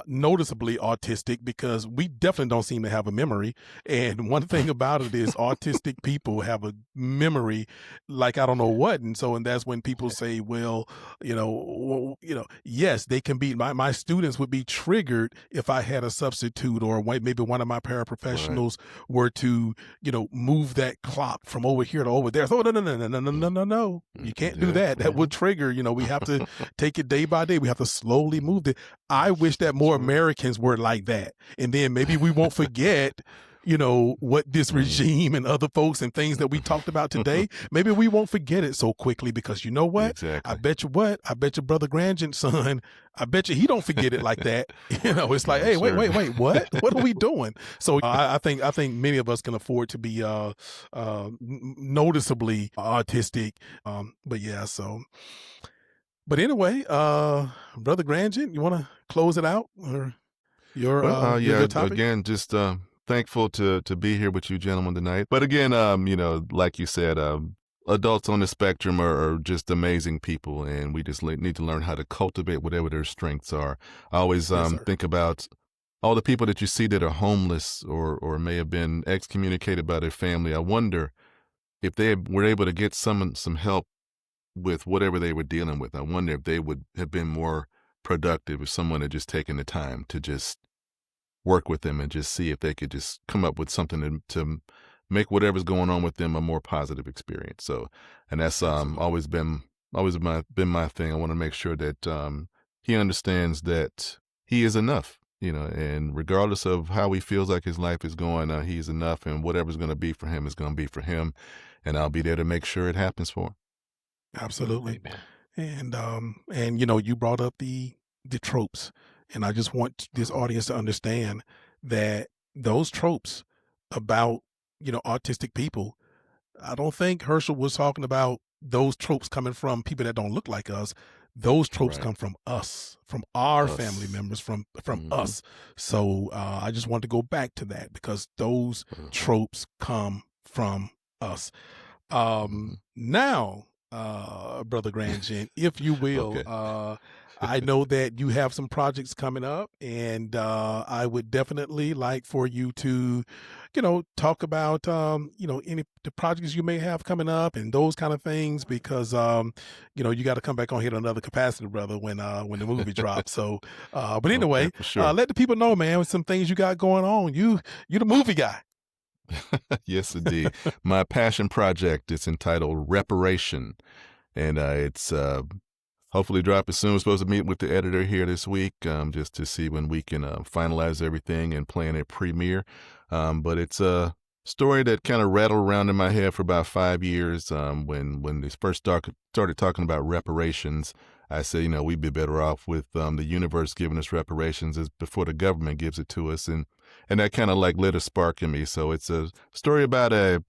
noticeably autistic, because we definitely don't seem to have a memory. And one thing about it is autistic people have a memory like I don't know what. And that's when people say, well, yes, they can be. My students would be triggered if I had a substitute, or maybe one of my paraprofessionals were to move that clock from over here to over there. So no, you can't do that. That would trigger. We have to take it day by day. We have to slowly move it. I wish that more Americans were like that, and then maybe we won't forget what this regime and other folks and things that we talked about today, maybe we won't forget it so quickly, because you know what? Exactly. I bet you Brother Grangent's son, I bet you he don't forget it like that. It's like, hey, wait, what? What are we doing? So I think many of us can afford to be noticeably autistic. But yeah, so. But anyway, Brother Grangent, you want to close it out, or your topic? Again, just thankful to be here with you gentlemen tonight. But again, like you said, adults on the spectrum are just amazing people, and we just need to learn how to cultivate whatever their strengths are. I always think about all the people that you see that are homeless or may have been excommunicated by their family. I wonder if they were able to get some help with whatever they were dealing with. I wonder if they would have been more productive if someone had just taken the time to just work with them and just see if they could just come up with something to make whatever's going on with them a more positive experience. So, and that's always been my thing. I want to make sure that he understands that he is enough, and regardless of how he feels like his life is going, he is enough, and whatever's going to be for him is going to be for him, and I'll be there to make sure it happens for him. Absolutely. Amen. And you brought up the tropes, and I just want this audience to understand that those tropes about autistic people, I don't think Herschel was talking about those tropes coming from people that don't look like us. Those tropes come from us, from our family members, from us. So I just want to go back to that, because those tropes come from us. Now, Brother Grangent, if you will, I know that you have some projects coming up, and I would definitely like for you to, talk about, any the projects you may have coming up and those kind of things, because, you got to come back on here in another capacity, brother, when the movie drops. So, but Okay, anyway, for sure. let the people know, man, with some things you got going on. You the movie guy. Yes, indeed. My passion project, it's entitled Reparation, and it's hopefully dropping soon. We're supposed to meet with the editor here this week, just to see when we can finalize everything and plan a premiere. But it's a story that kind of rattled around in my head for about 5 years. When they first started talking about reparations, I said, we'd be better off with the universe giving us reparations as before the government gives it to us, and that kind of like lit a spark in me. So it's a story about a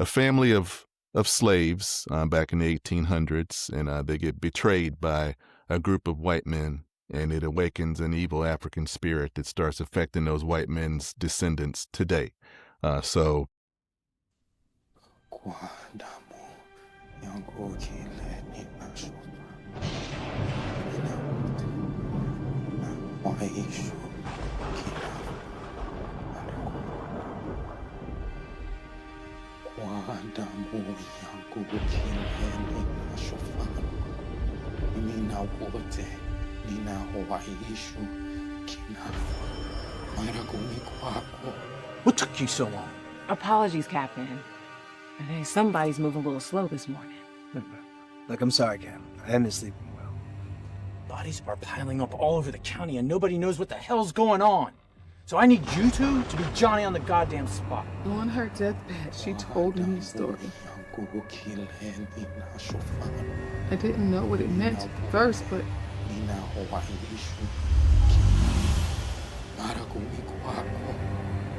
family of slaves back in the 1800s, and they get betrayed by a group of white men, and it awakens an evil African spirit that starts affecting those white men's descendants today. So What took you so long? Apologies, Captain. I think somebody's moving a little slow this morning. Look, I'm sorry, Cam. I haven't been sleeping well. Bodies are piling up all over the county and nobody knows what the hell's going on. So I need you two to be Johnny on the goddamn spot. On her deathbed, she told me the story. I didn't know what it meant at first, but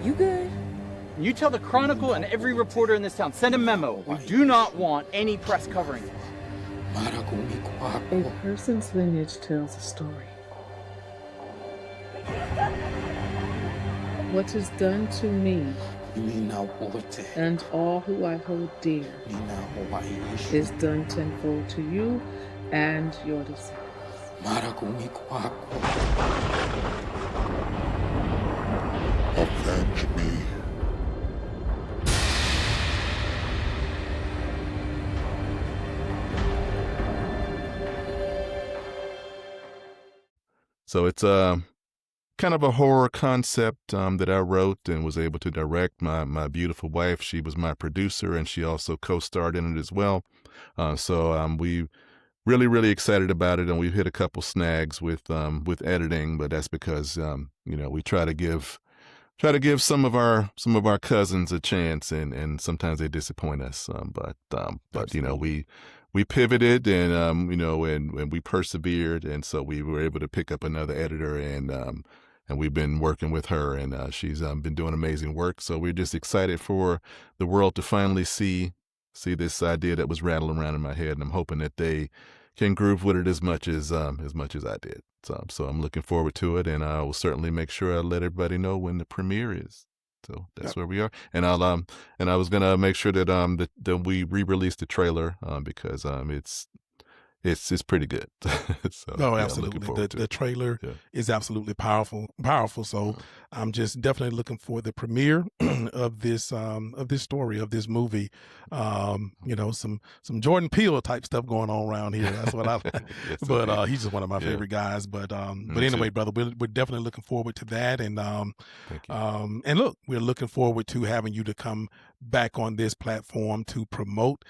You good? You tell the Chronicle and every reporter in this town, send a memo. We do not want any press covering this. a person's lineage tells a story. What is done to me and all who I hold dear is done tenfold to you and your descendants. Avenge me. So it's kind of a horror concept that I wrote and was able to direct. My beautiful wife, she was my producer, and she also co-starred in it as well. So we really, really excited about it, and we've hit a couple snags with editing, but that's because we try to give some of our cousins a chance, and sometimes they disappoint us. But we pivoted, and and we persevered, and so we were able to pick up another editor, and we've been working with her, and she's been doing amazing work. So we're just excited for the world to finally see this idea that was rattling around in my head, and I'm hoping that they can groove with it as much as I did. So I'm looking forward to it, and I will certainly make sure I let everybody know when the premiere is. So that's where we are, and I was gonna make sure that that we re-release the trailer because it's pretty good. So No, yeah, I'm looking absolutely. forward to The it. trailer Yeah. is absolutely powerful. So I'm just definitely looking for the premiere of this story, of this movie. Some Jordan Peele type stuff going on around here. That's what I like. Yes, But indeed. he's just one of my Yeah. favorite guys. But Me anyway, too. brother, we're definitely looking forward to that. And Thank you. and look, we're looking forward to having you to come back on this platform to promote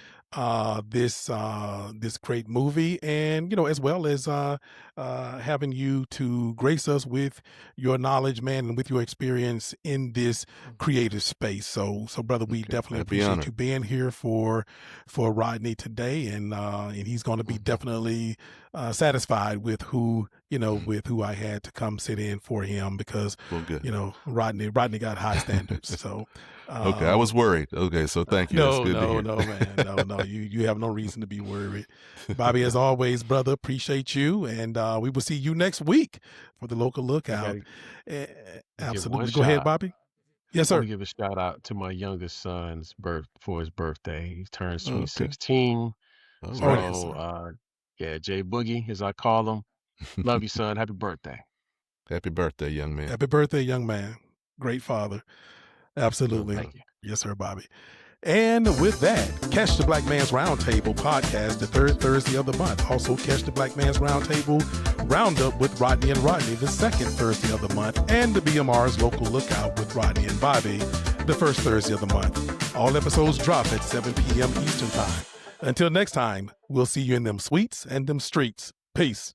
this great movie, and as well as having you to grace us with your knowledge, man, and with your experience in this creative space. So brother, we Okay. definitely I'd be appreciate honored. you being here for Rodney today, and he's going to be definitely satisfied with who I had to come sit in for him, because Well, good. Rodney got high standards. So Okay, I was worried. Okay, so thank you. That's good to hear. no, man. No. You have no reason to be worried. Bobby, as always, brother, appreciate you. And we will see you next week for the local lookout. Give Absolutely. one Go ahead, shot. Bobby. Yes, I want sir. to give a shout out to my youngest son's for his birthday. He turned sweet Okay. 16. All Oh, right. yes, So sir. yeah, Jay Boogie, as I call him. Love you, son. Happy birthday. Happy birthday, young man. Happy birthday, young man. Great father. Absolutely. Thank you. Yes, sir, Bobby. And with that, catch the Black Man's Roundtable podcast the third Thursday of the month. Also catch the Black Man's Roundtable Roundup with Rodney and Rodney the second Thursday of the month, and the BMR's Local Lookout with Rodney and Bobby the first Thursday of the month. All episodes drop at 7 p.m. Eastern Time. Until next time, we'll see you in them suites and them streets. Peace.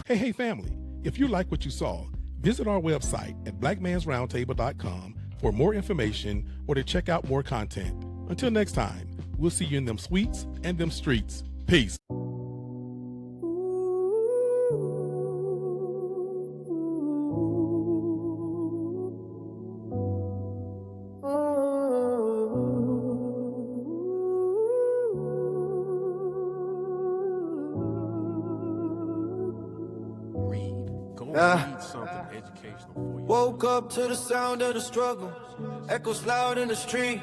Hey, family. If you like what you saw, visit our website at blackmansroundtable.com for more information or to check out more content. Until next time, we'll see you in them suites and them streets. Peace. Read something educational for you. Woke up to the sound of the struggle, echoes loud in the street.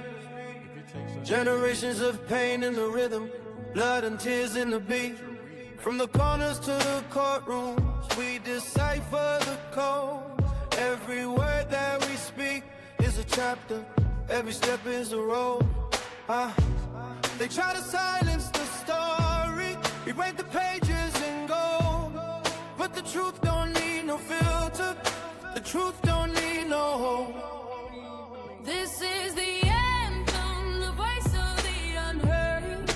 Generations of pain in the rhythm, blood and tears in the beat. From the corners to the courtrooms, we decipher the code. Every word that we speak is a chapter, every step is a road. They try to silence the story, rewrite the pages in gold. But the truth don't need no filter, the truth don't need no hope. This is the anthem, the voice of the unheard.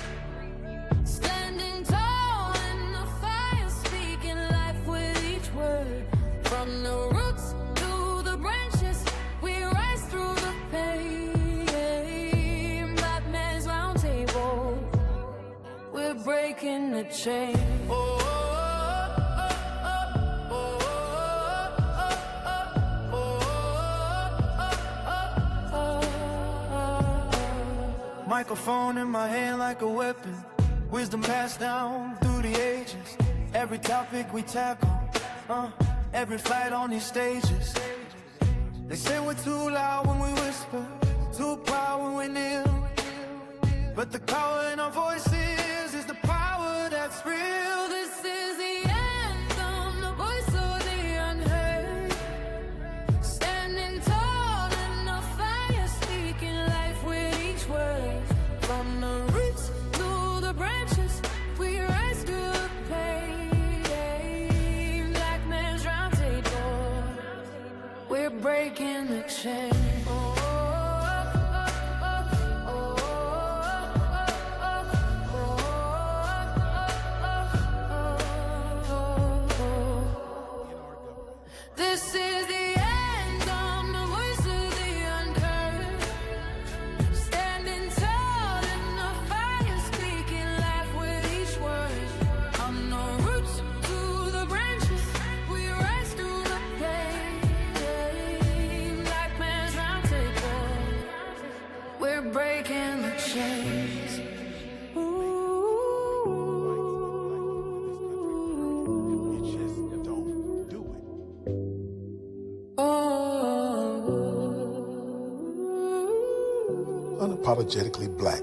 Standing tall in the fire, speaking life with each word. From the roots to the branches, we rise through the pain. Black Man's Roundtable, we're breaking the chain. Microphone in my hand like a weapon, wisdom passed down through the ages. Every topic we tackle, every fight on these stages. They say we're too loud when we whisper, too proud when we kneel. But the power in our voices is the power that's real. This is the anthem, the voice of the unheard. Standing tall in the fire, speaking life with each word. From the roots to the branches, we rise to the pain. Black Man's Roundtable, we're breaking the chain. This is the anthem, the voice of the unheard. Standing tall in the fire, speaking life with each word. From the roots to the branches, we rise through the pain. Black Man's Roundtable, we're breaking the chains. Unapologetically black.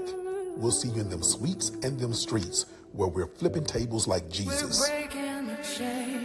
We'll see you in them suites and them streets where we're flipping tables like Jesus. We're breaking the chains.